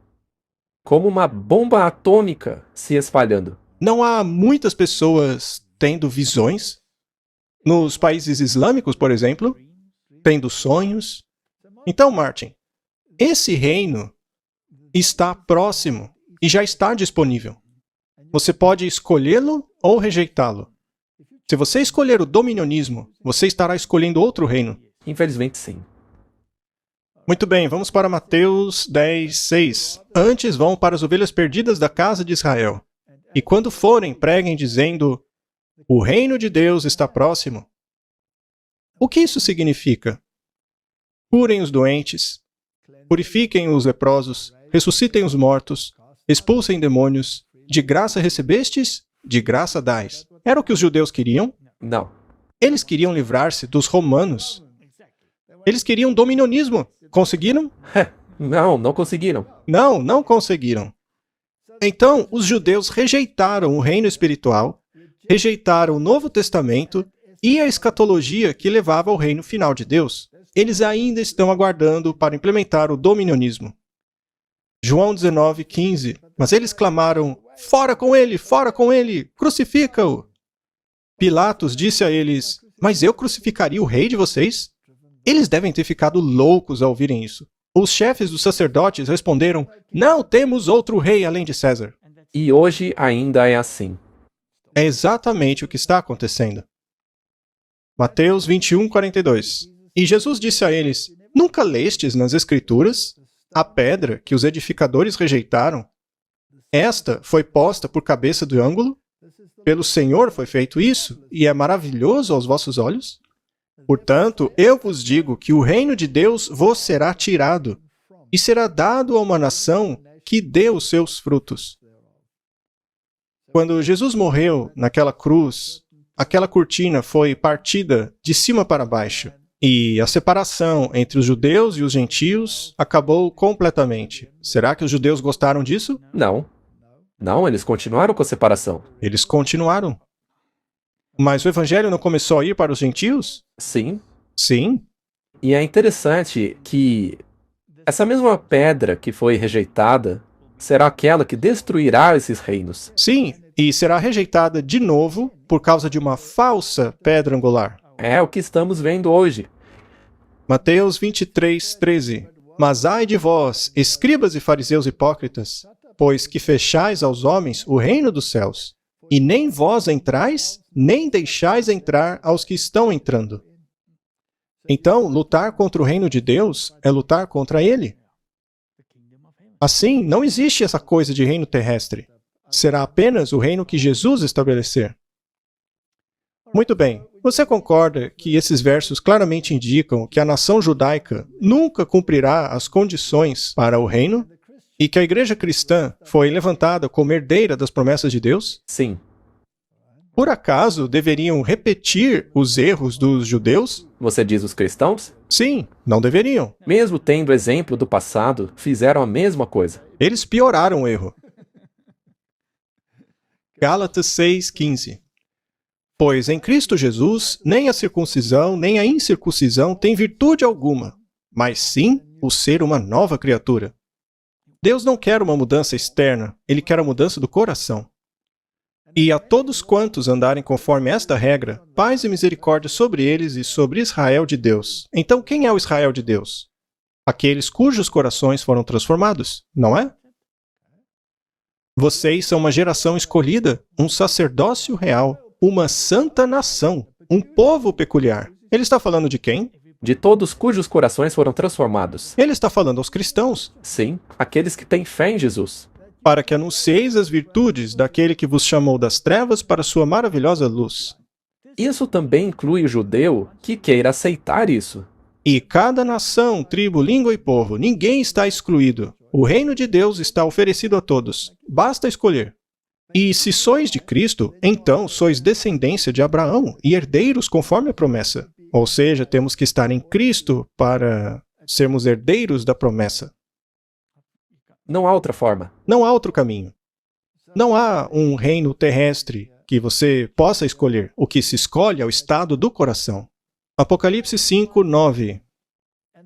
como uma bomba atômica se espalhando. Não há muitas pessoas tendo visões? Nos países islâmicos, por exemplo, tendo sonhos? Então, Martin, esse reino está próximo e já está disponível. Você pode escolhê-lo ou rejeitá-lo. Se você escolher o dominionismo, você estará escolhendo outro reino. Infelizmente, sim. Muito bem, vamos para Mateus 10:6. Antes vão para as ovelhas perdidas da casa de Israel. E quando forem, preguem dizendo: o reino de Deus está próximo. O que isso significa? Curem os doentes, purifiquem os leprosos, ressuscitem os mortos, expulsem demônios. De graça recebestes, de graça dais. Era o que os judeus queriam? Não. Eles queriam livrar-se dos romanos. Eles queriam dominionismo. Conseguiram? Não conseguiram. Não conseguiram. Então, os judeus rejeitaram o reino espiritual, rejeitaram o Novo Testamento e a escatologia que levava ao reino final de Deus. Eles ainda estão aguardando para implementar o dominionismo. João 19:15. Mas eles clamaram: fora com ele, crucifica-o. Pilatos disse a eles: mas eu crucificaria o rei de vocês? Eles devem ter ficado loucos ao ouvirem isso. Os chefes dos sacerdotes responderam: não temos outro rei além de César. E hoje ainda é assim. É exatamente o que está acontecendo. Mateus 21:42. E Jesus disse a eles: nunca lestes nas Escrituras a pedra que os edificadores rejeitaram? Esta foi posta por cabeça do ângulo? Pelo Senhor foi feito isso, e é maravilhoso aos vossos olhos? Portanto, eu vos digo que o reino de Deus vos será tirado, e será dado a uma nação que dê os seus frutos. Quando Jesus morreu naquela cruz, aquela cortina foi partida de cima para baixo, e a separação entre os judeus e os gentios acabou completamente. Será que os judeus gostaram disso? Não. Não, eles continuaram com a separação. Eles continuaram. Mas o evangelho não começou a ir para os gentios? Sim. Sim. E é interessante que essa mesma pedra que foi rejeitada será aquela que destruirá esses reinos. Sim, e será rejeitada de novo por causa de uma falsa pedra angular. É o que estamos vendo hoje. Mateus 23:13. Mas ai de vós, escribas e fariseus hipócritas, pois que fechais aos homens o reino dos céus, e nem vós entrais, nem deixais entrar aos que estão entrando. Então, lutar contra o reino de Deus é lutar contra ele. Assim, não existe essa coisa de reino terrestre. Será apenas o reino que Jesus estabelecer. Muito bem, você concorda que esses versos claramente indicam que a nação judaica nunca cumprirá as condições para o reino? E que a igreja cristã foi levantada como herdeira das promessas de Deus? Sim. Por acaso deveriam repetir os erros dos judeus? Você diz os cristãos? Sim, não deveriam. Mesmo tendo exemplo do passado, fizeram a mesma coisa. Eles pioraram o erro. Gálatas 6:15. Pois em Cristo Jesus, nem a circuncisão, nem a incircuncisão tem virtude alguma, mas sim o ser uma nova criatura. Deus não quer uma mudança externa, Ele quer a mudança do coração. E a todos quantos andarem conforme esta regra, paz e misericórdia sobre eles e sobre Israel de Deus. Então quem é o Israel de Deus? Aqueles cujos corações foram transformados, não é? Vocês são uma geração escolhida, um sacerdócio real, uma santa nação, um povo peculiar. Ele está falando de quem? De todos cujos corações foram transformados. Ele está falando aos cristãos, Sim, aqueles que têm fé em Jesus. para que anuncieis as virtudes daquele que vos chamou das trevas para sua maravilhosa luz. Isso também inclui o judeu que queira aceitar isso. E cada nação, tribo, língua e povo, ninguém está excluído. O reino de Deus está oferecido a todos. Basta escolher. E se sois de Cristo, então sois descendência de Abraão e herdeiros conforme a promessa. Ou seja, temos que estar em Cristo para sermos herdeiros da promessa. Não há outra forma. Não há outro caminho. Não há um reino terrestre que você possa escolher. O que se escolhe é o estado do coração. Apocalipse 5:9.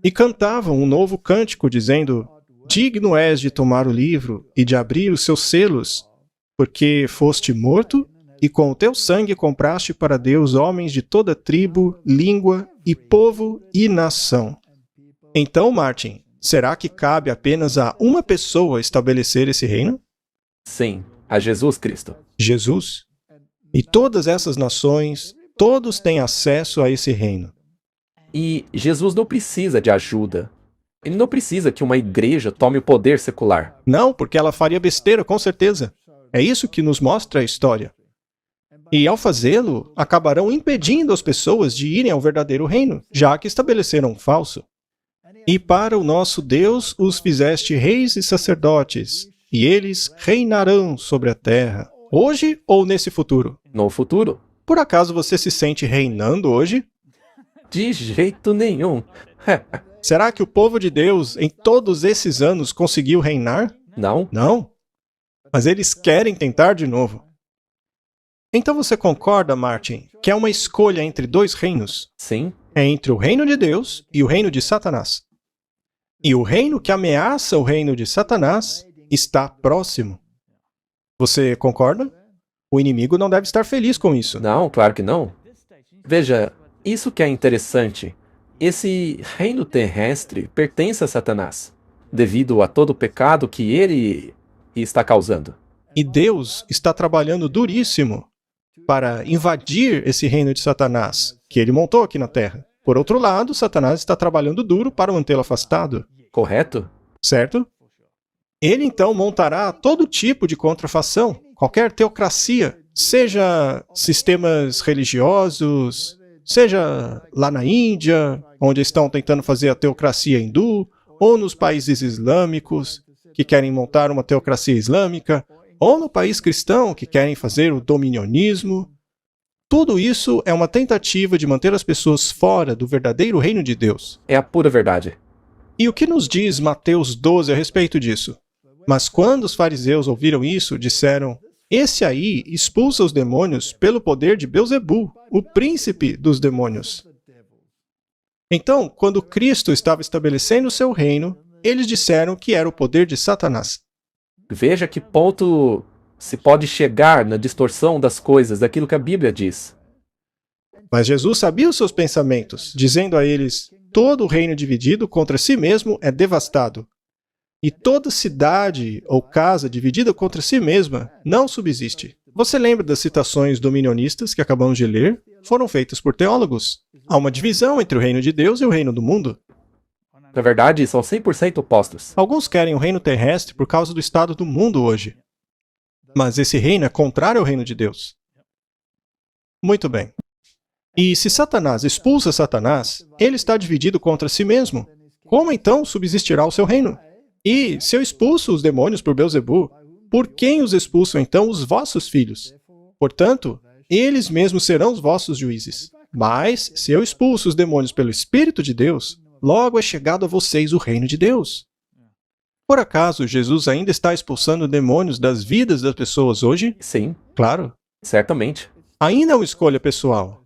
E cantavam um novo cântico, dizendo: Digno és de tomar o livro e de abrir os seus selos, porque foste morto e com o teu sangue compraste para Deus homens de toda tribo, língua e povo e nação. Então, Martin, será que cabe apenas a uma pessoa estabelecer esse reino? Sim, a Jesus Cristo. Jesus. E todas essas nações, todos têm acesso a esse reino. E Jesus não precisa de ajuda. Ele não precisa que uma igreja tome o poder secular. Não, porque ela faria besteira, com certeza. É isso que nos mostra a história. E ao fazê-lo, acabarão impedindo as pessoas de irem ao verdadeiro reino, já que estabeleceram um falso. E para o nosso Deus os fizeste reis e sacerdotes, e eles reinarão sobre a terra, hoje ou nesse futuro. No futuro? Por acaso você se sente reinando hoje? De jeito nenhum. Será que o povo de Deus, em todos esses anos, conseguiu reinar? Não? Não. Mas eles querem tentar de novo. Então você concorda, Martin, que é uma escolha entre dois reinos? Sim. É entre o reino de Deus e o reino de Satanás. E o reino que ameaça o reino de Satanás está próximo. Você concorda? O inimigo não deve estar feliz com isso. Não, claro que não. Veja, isso que é interessante. Esse reino terrestre pertence a Satanás, devido a todo o pecado que ele está causando. E Deus está trabalhando duríssimo para invadir esse reino de Satanás, que ele montou aqui na Terra. Por outro lado, Satanás está trabalhando duro para mantê-lo afastado. Correto? Certo? Ele então montará todo tipo de contrafação, qualquer teocracia, seja sistemas religiosos, Seja lá na Índia, onde estão tentando fazer a teocracia hindu, ou nos países islâmicos, que querem montar uma teocracia islâmica, ou no país cristão, que querem fazer o dominionismo. Tudo isso é uma tentativa de manter as pessoas fora do verdadeiro reino de Deus. É a pura verdade. E o que nos diz Mateus 12 a respeito disso? Mas quando os fariseus ouviram isso, disseram: esse aí expulsa os demônios pelo poder de Belzebu, o príncipe dos demônios. Então, quando Cristo estava estabelecendo o seu reino, eles disseram que era o poder de Satanás. Veja que ponto se pode chegar na distorção das coisas, daquilo que a Bíblia diz. Mas Jesus sabia os seus pensamentos, dizendo a eles: todo reino dividido contra si mesmo é devastado. E toda cidade ou casa dividida contra si mesma não subsiste. Você lembra das citações dominionistas que acabamos de ler? Foram feitas por teólogos. Há uma divisão entre o reino de Deus e o reino do mundo. Na verdade, são 100% opostos. Alguns querem o reino terrestre por causa do estado do mundo hoje. Mas esse reino é contrário ao reino de Deus. Muito bem. E se Satanás expulsa Satanás, ele está dividido contra si mesmo. Como então subsistirá o seu reino? E se eu expulso os demônios por Belzebu, por quem os expulsam então os vossos filhos? Portanto, eles mesmos serão os vossos juízes. Mas, se eu expulso os demônios pelo Espírito de Deus, logo é chegado a vocês o reino de Deus. Por acaso, Jesus ainda está expulsando demônios das vidas das pessoas hoje? Sim, Claro. certamente. Ainda é uma escolha pessoal.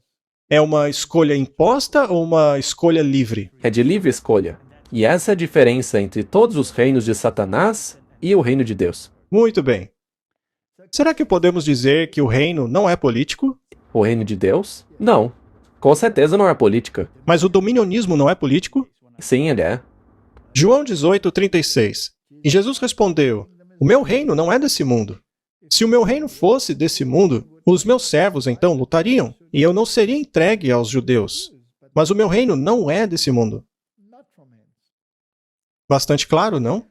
É uma escolha imposta ou uma escolha livre? É de livre escolha. E essa é a diferença entre todos os reinos de Satanás e o reino de Deus. Muito bem. Será que podemos dizer que o reino não é político? O reino de Deus? Não. Com certeza não é política. Mas o dominionismo não é político? Sim, ele é. João 18:36. E Jesus respondeu: o meu reino não é desse mundo. Se o meu reino fosse desse mundo, os meus servos então lutariam, e eu não seria entregue aos judeus. Mas o meu reino não é desse mundo. Bastante claro, não?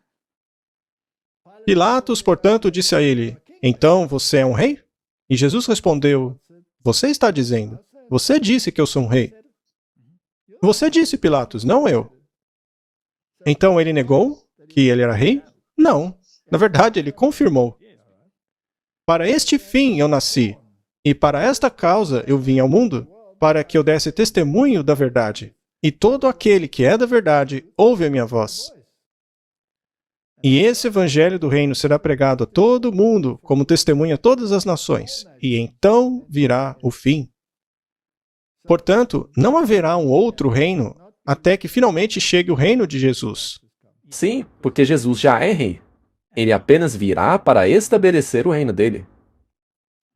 Pilatos, portanto, disse a ele: então você é um rei? E Jesus respondeu: você está dizendo. Você disse que eu sou um rei. Você disse, Pilatos, não eu. Então ele negou que ele era rei? Não. Na verdade, ele confirmou. Para este fim eu nasci, e para esta causa eu vim ao mundo, para que eu desse testemunho da verdade. E todo aquele que é da verdade ouve a minha voz. E esse evangelho do reino será pregado a todo mundo, como testemunha a todas as nações, e então virá o fim. Portanto, não haverá um outro reino até que finalmente chegue o reino de Jesus. Sim, porque Jesus já é rei. Ele apenas virá para estabelecer o reino dele.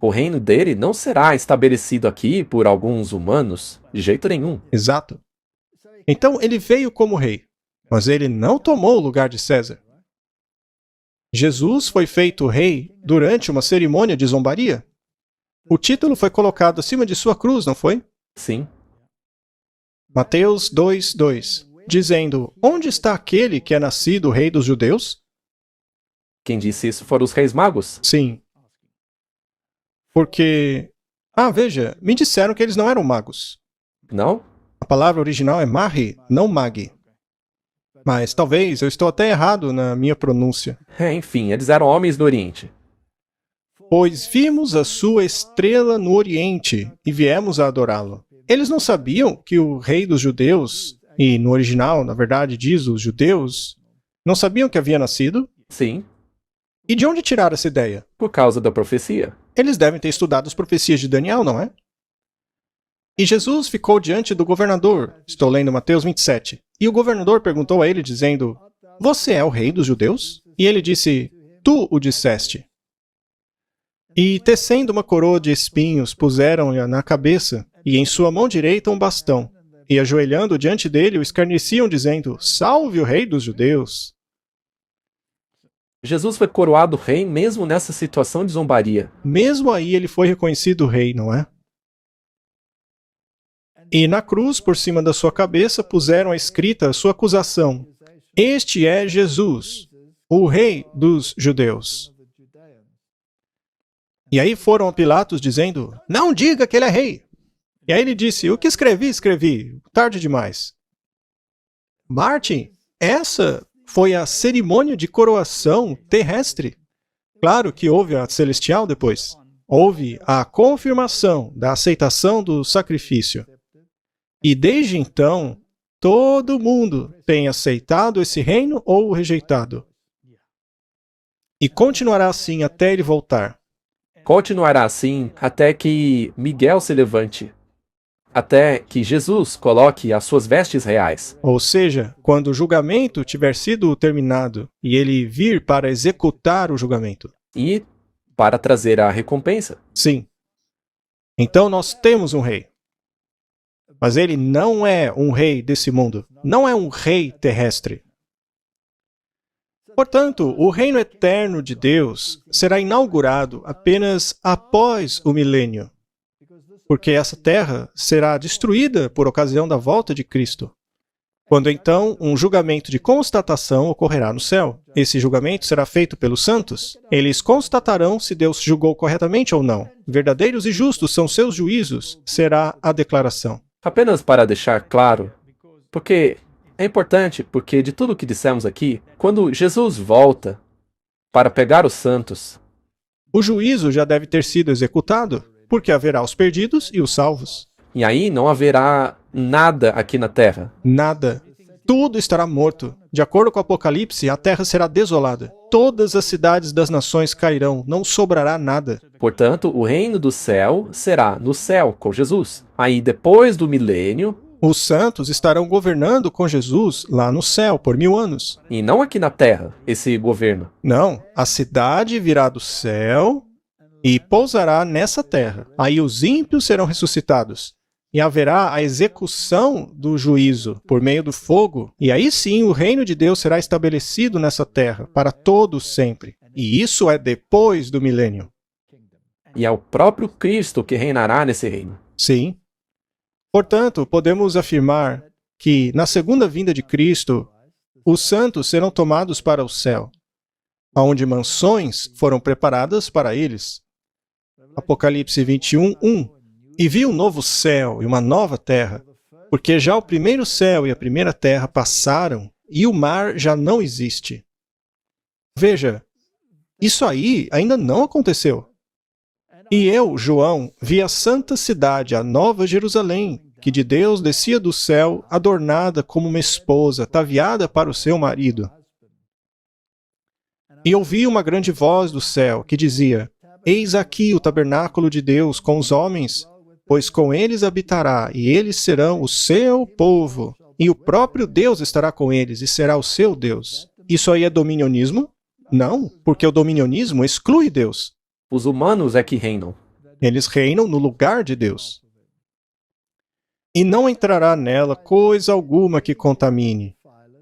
O reino dele não será estabelecido aqui por alguns humanos, de jeito nenhum. Exato. Então ele veio como rei, mas ele não tomou o lugar de César. Jesus foi feito rei durante uma cerimônia de zombaria. O título foi colocado acima de sua cruz, não foi? Sim. Mateus 2:2, dizendo: onde está aquele que é nascido rei dos judeus? Quem disse isso foram os reis magos. Sim. Porque... veja, me disseram que eles não eram magos. Não? A palavra original é magi, não magi. Mas talvez eu estou até errado na minha pronúncia. Enfim, eles eram homens do Oriente. Pois vimos a sua estrela no Oriente e viemos a adorá-lo. Eles não sabiam que o rei dos judeus, e no original, na verdade, diz os judeus, não sabiam que havia nascido? Sim, E de onde tiraram essa ideia? por causa da profecia. Eles devem ter estudado as profecias de Daniel, não é? E Jesus ficou diante do governador, estou lendo Mateus 27, e o governador perguntou a ele, dizendo: você é o rei dos judeus? E ele disse: tu o disseste. E tecendo uma coroa de espinhos, puseram-lhe na cabeça, e em sua mão direita um bastão. E ajoelhando diante dele, o escarneciam, dizendo: salve o rei dos judeus. Jesus foi coroado rei mesmo nessa situação de zombaria. Mesmo aí ele foi reconhecido rei, não é? E na cruz, por cima da sua cabeça, puseram a escrita a sua acusação: este é Jesus, o rei dos judeus. E aí foram a Pilatos dizendo: não diga que ele é rei. E aí ele disse, o que escrevi, escrevi, tarde demais. Martin, essa foi a cerimônia de coroação terrestre. Claro que houve a celestial depois. Houve a confirmação da aceitação do sacrifício. E desde então, todo mundo tem aceitado esse reino ou rejeitado. E continuará assim até ele voltar. Continuará assim até que Miguel se levante, até que Jesus coloque as suas vestes reais. Ou seja, quando o julgamento tiver sido terminado e ele vir para executar o julgamento. E para trazer a recompensa. Sim. Então nós temos um rei. Mas ele não é um rei desse mundo. Não é um rei terrestre. Portanto, o reino eterno de Deus será inaugurado apenas após o milênio, porque essa terra será destruída por ocasião da volta de Cristo. Quando então um julgamento de constatação ocorrerá no céu. Esse julgamento será feito pelos santos. Eles constatarão se Deus julgou corretamente ou não. Verdadeiros e justos são seus juízos, será a declaração. Apenas para deixar claro, porque é importante, porque de tudo o que dissemos aqui, quando Jesus volta para pegar os santos, o juízo já deve ter sido executado, porque haverá os perdidos e os salvos. E aí não haverá nada aqui na terra. Nada. Tudo estará morto. De acordo com o Apocalipse, a terra será desolada. Todas as cidades das nações cairão, não sobrará nada. Portanto, o reino do céu será no céu com Jesus. Aí depois do milênio, os santos estarão governando com Jesus lá no céu por 1000 anos. E não aqui na terra, esse governo. Não, a cidade virá do céu e pousará nessa terra. Aí os ímpios serão ressuscitados. E haverá a execução do juízo por meio do fogo. E aí sim o reino de Deus será estabelecido nessa terra para todos sempre. E isso é depois do milênio. E é o próprio Cristo que reinará nesse reino. Sim. Portanto, podemos afirmar que na segunda vinda de Cristo, os santos serão tomados para o céu, onde mansões foram preparadas para eles. Apocalipse 21, 1. E vi um novo céu e uma nova terra, porque já o primeiro céu e a primeira terra passaram, e o mar já não existe. Veja, isso aí ainda não aconteceu. E eu, João, vi a santa cidade, a nova Jerusalém, que de Deus descia do céu, adornada como uma esposa, ataviada para o seu marido. E ouvi uma grande voz do céu, que dizia, Eis aqui o tabernáculo de Deus com os homens, pois com eles habitará, e eles serão o seu povo. E o próprio Deus estará com eles, e será o seu Deus. Isso aí é dominionismo? Não, porque o dominionismo exclui Deus. Os humanos é que reinam. Eles reinam no lugar de Deus. E não entrará nela coisa alguma que contamine,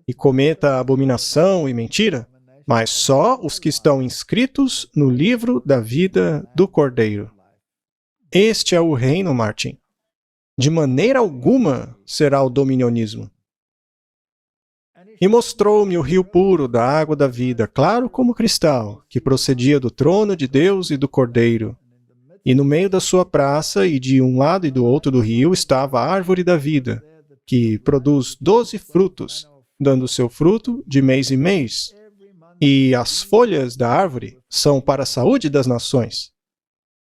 e cometa abominação e mentira, mas só os que estão inscritos no livro da vida do Cordeiro. Este é o reino, Martin. De maneira alguma será o dominionismo. E mostrou-me o rio puro da água da vida, claro como cristal, que procedia do trono de Deus e do Cordeiro. E no meio da sua praça, e de um lado e do outro do rio, estava a árvore da vida, que produz 12 frutos, dando seu fruto de mês em mês. E as folhas da árvore são para a saúde das nações.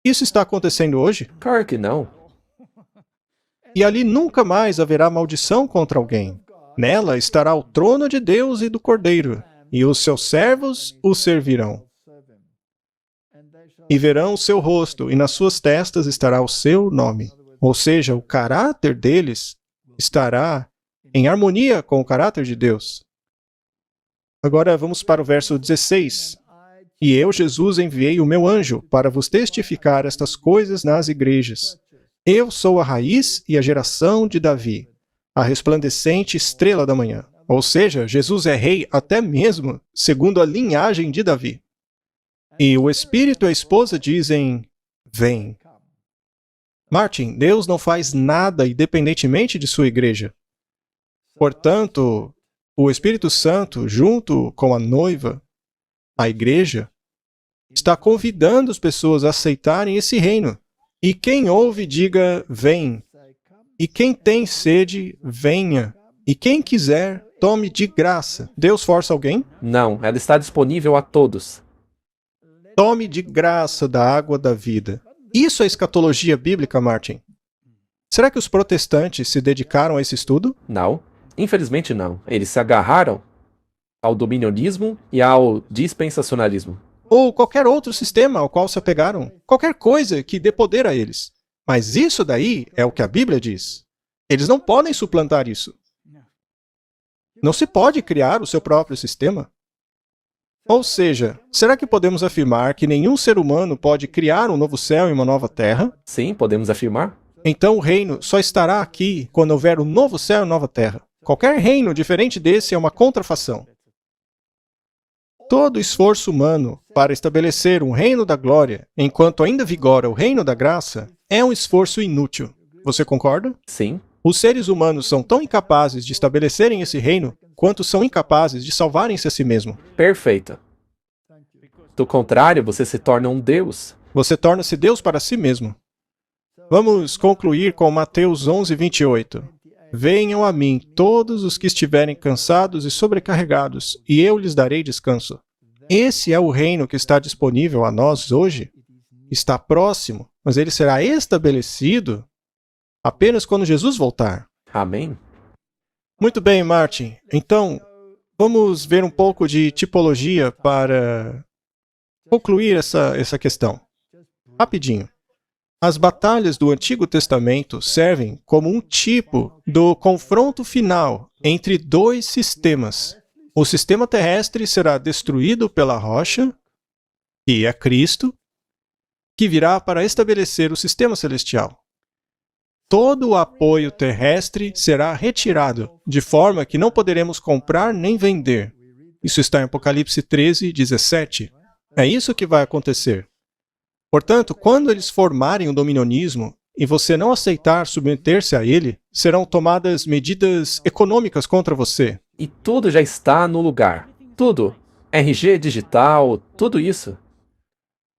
Isso está acontecendo hoje? Claro que não. E ali nunca mais haverá maldição contra alguém. Nela estará o trono de Deus e do Cordeiro, e os seus servos o servirão. E verão o seu rosto, e nas suas testas estará o seu nome. Ou seja, o caráter deles estará em harmonia com o caráter de Deus. Agora vamos para o verso 16. E eu, Jesus, enviei o meu anjo para vos testificar estas coisas nas igrejas. Eu sou a raiz e a geração de Davi, a resplandecente estrela da manhã. Ou seja, Jesus é rei até mesmo segundo a linhagem de Davi. E o Espírito e a esposa dizem, vem. Martin, Deus não faz nada independentemente de sua igreja. Portanto, o Espírito Santo, junto com a noiva, a igreja, está convidando as pessoas a aceitarem esse reino. E quem ouve, diga, vem. E quem tem sede, venha. E quem quiser, tome de graça. Deus força alguém? Não, ela está disponível a todos. Tome de graça da água da vida. Isso é escatologia bíblica, Martin? Será que os protestantes se dedicaram a esse estudo? Não, infelizmente não. Eles se agarraram ao dominionismo e ao dispensacionalismo. Ou qualquer outro sistema ao qual se apegaram? Qualquer coisa que dê poder a eles. Mas isso daí é o que a Bíblia diz. Eles não podem suplantar isso. Não se pode criar o seu próprio sistema. Ou seja, será que podemos afirmar que nenhum ser humano pode criar um novo céu e uma nova terra? Sim, podemos afirmar. Então o reino só estará aqui quando houver um novo céu e nova terra. Qualquer reino diferente desse é uma contrafação. Todo esforço humano para estabelecer um reino da glória, enquanto ainda vigora o reino da graça, é um esforço inútil. Você concorda? Sim, Os seres humanos são tão incapazes de estabelecerem esse reino quanto são incapazes de salvarem-se a si mesmos. perfeita. Do contrário, você se torna um Deus. Você torna-se Deus para si mesmo. Vamos concluir com Mateus 11:28. Venham a mim todos os que estiverem cansados e sobrecarregados, e eu lhes darei descanso. Esse é o reino que está disponível a nós hoje. Está próximo, mas ele será estabelecido apenas quando Jesus voltar. Amém? Muito bem, Martin. Então, vamos ver um pouco de tipologia para concluir essa questão. Rapidinho. As batalhas do Antigo Testamento servem como um tipo do confronto final entre dois sistemas. O sistema terrestre será destruído pela rocha, que é Cristo, que virá para estabelecer o sistema celestial. Todo o apoio terrestre será retirado, de forma que não poderemos comprar nem vender. Isso está em Apocalipse 13:17. É isso que vai acontecer. Portanto, quando eles formarem o dominionismo e você não aceitar submeter-se a ele, serão tomadas medidas econômicas contra você. E tudo já está no lugar. Tudo. RG digital, tudo isso.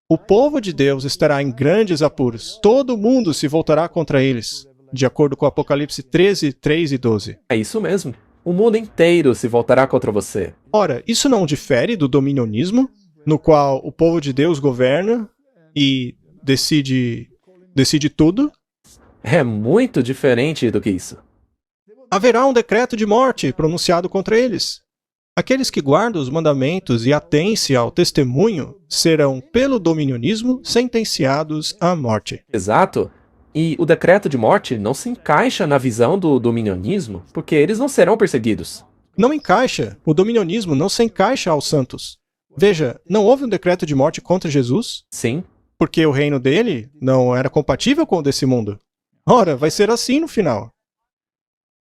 O povo de Deus estará em grandes apuros. Todo mundo se voltará contra eles, de acordo com Apocalipse 13:3 e 12. É isso mesmo. O mundo inteiro se voltará contra você. Ora, isso não difere do dominionismo, no qual o povo de Deus governa e decide tudo? É muito diferente do que isso. Haverá um decreto de morte pronunciado contra eles. Aqueles que guardam os mandamentos e atêm-se ao testemunho serão, pelo dominionismo, sentenciados à morte. Exato. E o decreto de morte não se encaixa na visão do dominionismo, porque eles não serão perseguidos. Não encaixa. O dominionismo não se encaixa aos santos. Veja, não houve um decreto de morte contra Jesus, Sim, porque o reino dele não era compatível com o desse mundo. Ora, vai ser assim no final.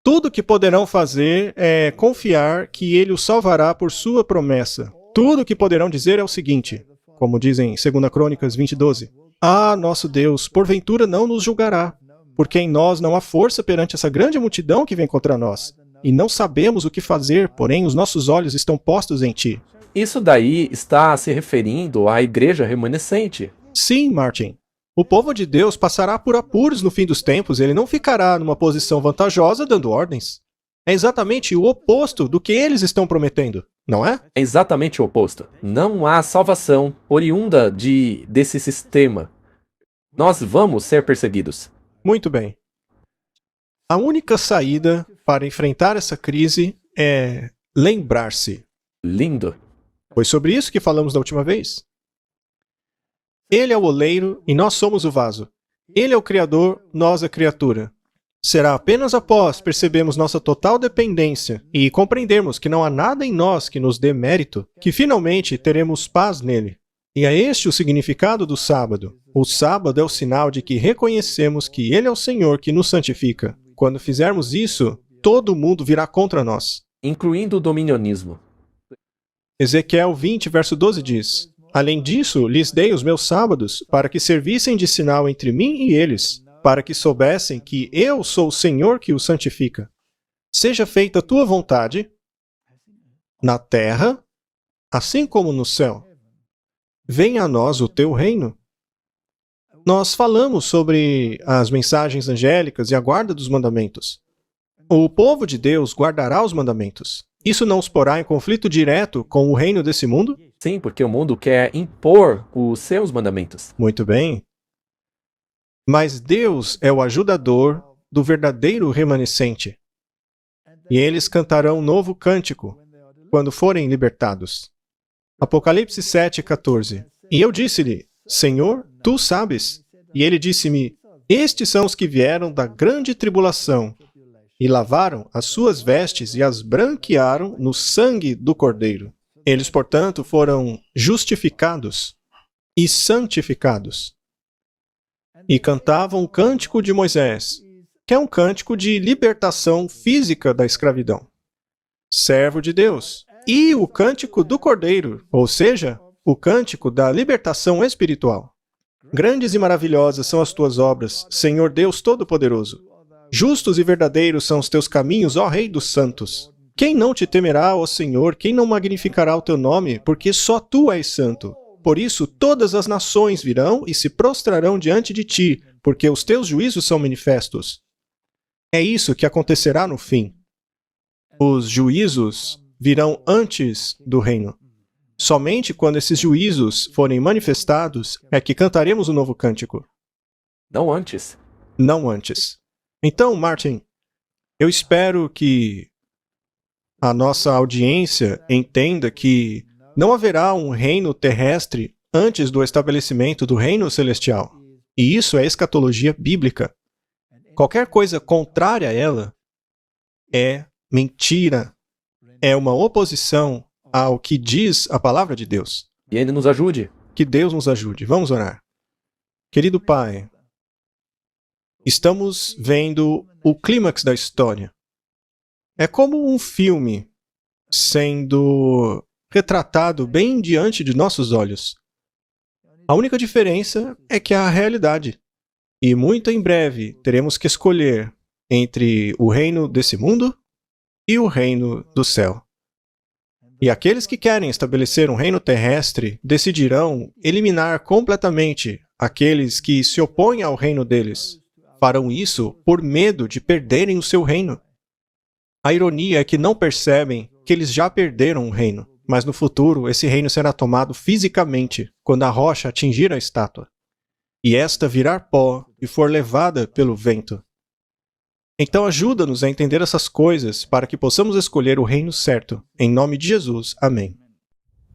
Tudo que poderão fazer é confiar que ele os salvará por sua promessa. Tudo que poderão dizer é o seguinte, como dizem em 2 Crônicas 20:12. Ah, nosso Deus, porventura não nos julgará, porque em nós não há força perante essa grande multidão que vem contra nós. E não sabemos o que fazer, porém os nossos olhos estão postos em ti. isso daí está se referindo à igreja remanescente. Sim, Martin. O povo de Deus passará por apuros no fim dos tempos, ele não ficará numa posição vantajosa dando ordens. É exatamente o oposto do que eles estão prometendo, não é? É exatamente o oposto. Não há salvação oriunda desse sistema. Nós vamos ser perseguidos. Muito bem. A única saída para enfrentar essa crise é lembrar-se. Lindo. Foi sobre isso que falamos da última vez. Ele é o oleiro e nós somos o vaso. Ele é o Criador, nós a criatura. Será apenas após percebermos nossa total dependência e compreendermos que não há nada em nós que nos dê mérito, que finalmente teremos paz nele. E é este o significado do sábado. O sábado é o sinal de que reconhecemos que ele é o Senhor que nos santifica. Quando fizermos isso, todo mundo virá contra nós. Incluindo o dominionismo. Ezequiel 20, verso 12 diz: Além disso, lhes dei os meus sábados, para que servissem de sinal entre mim e eles, para que soubessem que eu sou o Senhor que os santifica. Seja feita a tua vontade, na terra, assim como no céu. Venha a nós o teu reino. Nós falamos sobre as mensagens angélicas e a guarda dos mandamentos. O povo de Deus guardará os mandamentos. Isso não os porá em conflito direto com o reino desse mundo? Sim, porque o mundo quer impor os seus mandamentos. Muito bem. Mas Deus é o ajudador do verdadeiro remanescente. E eles cantarão um novo cântico quando forem libertados. Apocalipse 7:14. E eu disse-lhe, Senhor, tu sabes. E ele disse-me, estes são os que vieram da grande tribulação e lavaram as suas vestes e as branquearam no sangue do Cordeiro. Eles, portanto, foram justificados e santificados. E cantavam o cântico de Moisés, que é um cântico de libertação física da escravidão. Servo de Deus. E o cântico do Cordeiro, ou seja, o cântico da libertação espiritual. Grandes e maravilhosas são as tuas obras, Senhor Deus Todo-Poderoso. Justos e verdadeiros são os teus caminhos, ó Rei dos santos. Quem não te temerá, ó Senhor? Quem não magnificará o teu nome? Porque só tu és santo. Por isso todas as nações virão e se prostrarão diante de ti, porque os teus juízos são manifestos. É isso que acontecerá no fim. Os juízos virão antes do reino. Somente quando esses juízos forem manifestados é que cantaremos o novo cântico. Não antes. Não antes. Então, Martin, eu espero que a nossa audiência entenda que não haverá um reino terrestre antes do estabelecimento do reino celestial. E isso é escatologia bíblica. Qualquer coisa contrária a ela é mentira. É uma oposição ao que diz a palavra de Deus. E ele nos ajude. Que Deus nos ajude. Vamos orar. Querido Pai, estamos vendo o clímax da história. É como um filme sendo retratado bem diante de nossos olhos. A única diferença é que há a realidade. E muito em breve teremos que escolher entre o reino desse mundo e o reino do céu. E aqueles que querem estabelecer um reino terrestre decidirão eliminar completamente aqueles que se opõem ao reino deles. Farão isso por medo de perderem o seu reino. A ironia é que não percebem que eles já perderam o reino, mas no futuro esse reino será tomado fisicamente quando a rocha atingir a estátua, e esta virar pó e for levada pelo vento. Então ajuda-nos a entender essas coisas para que possamos escolher o reino certo. Em nome de Jesus. Amém.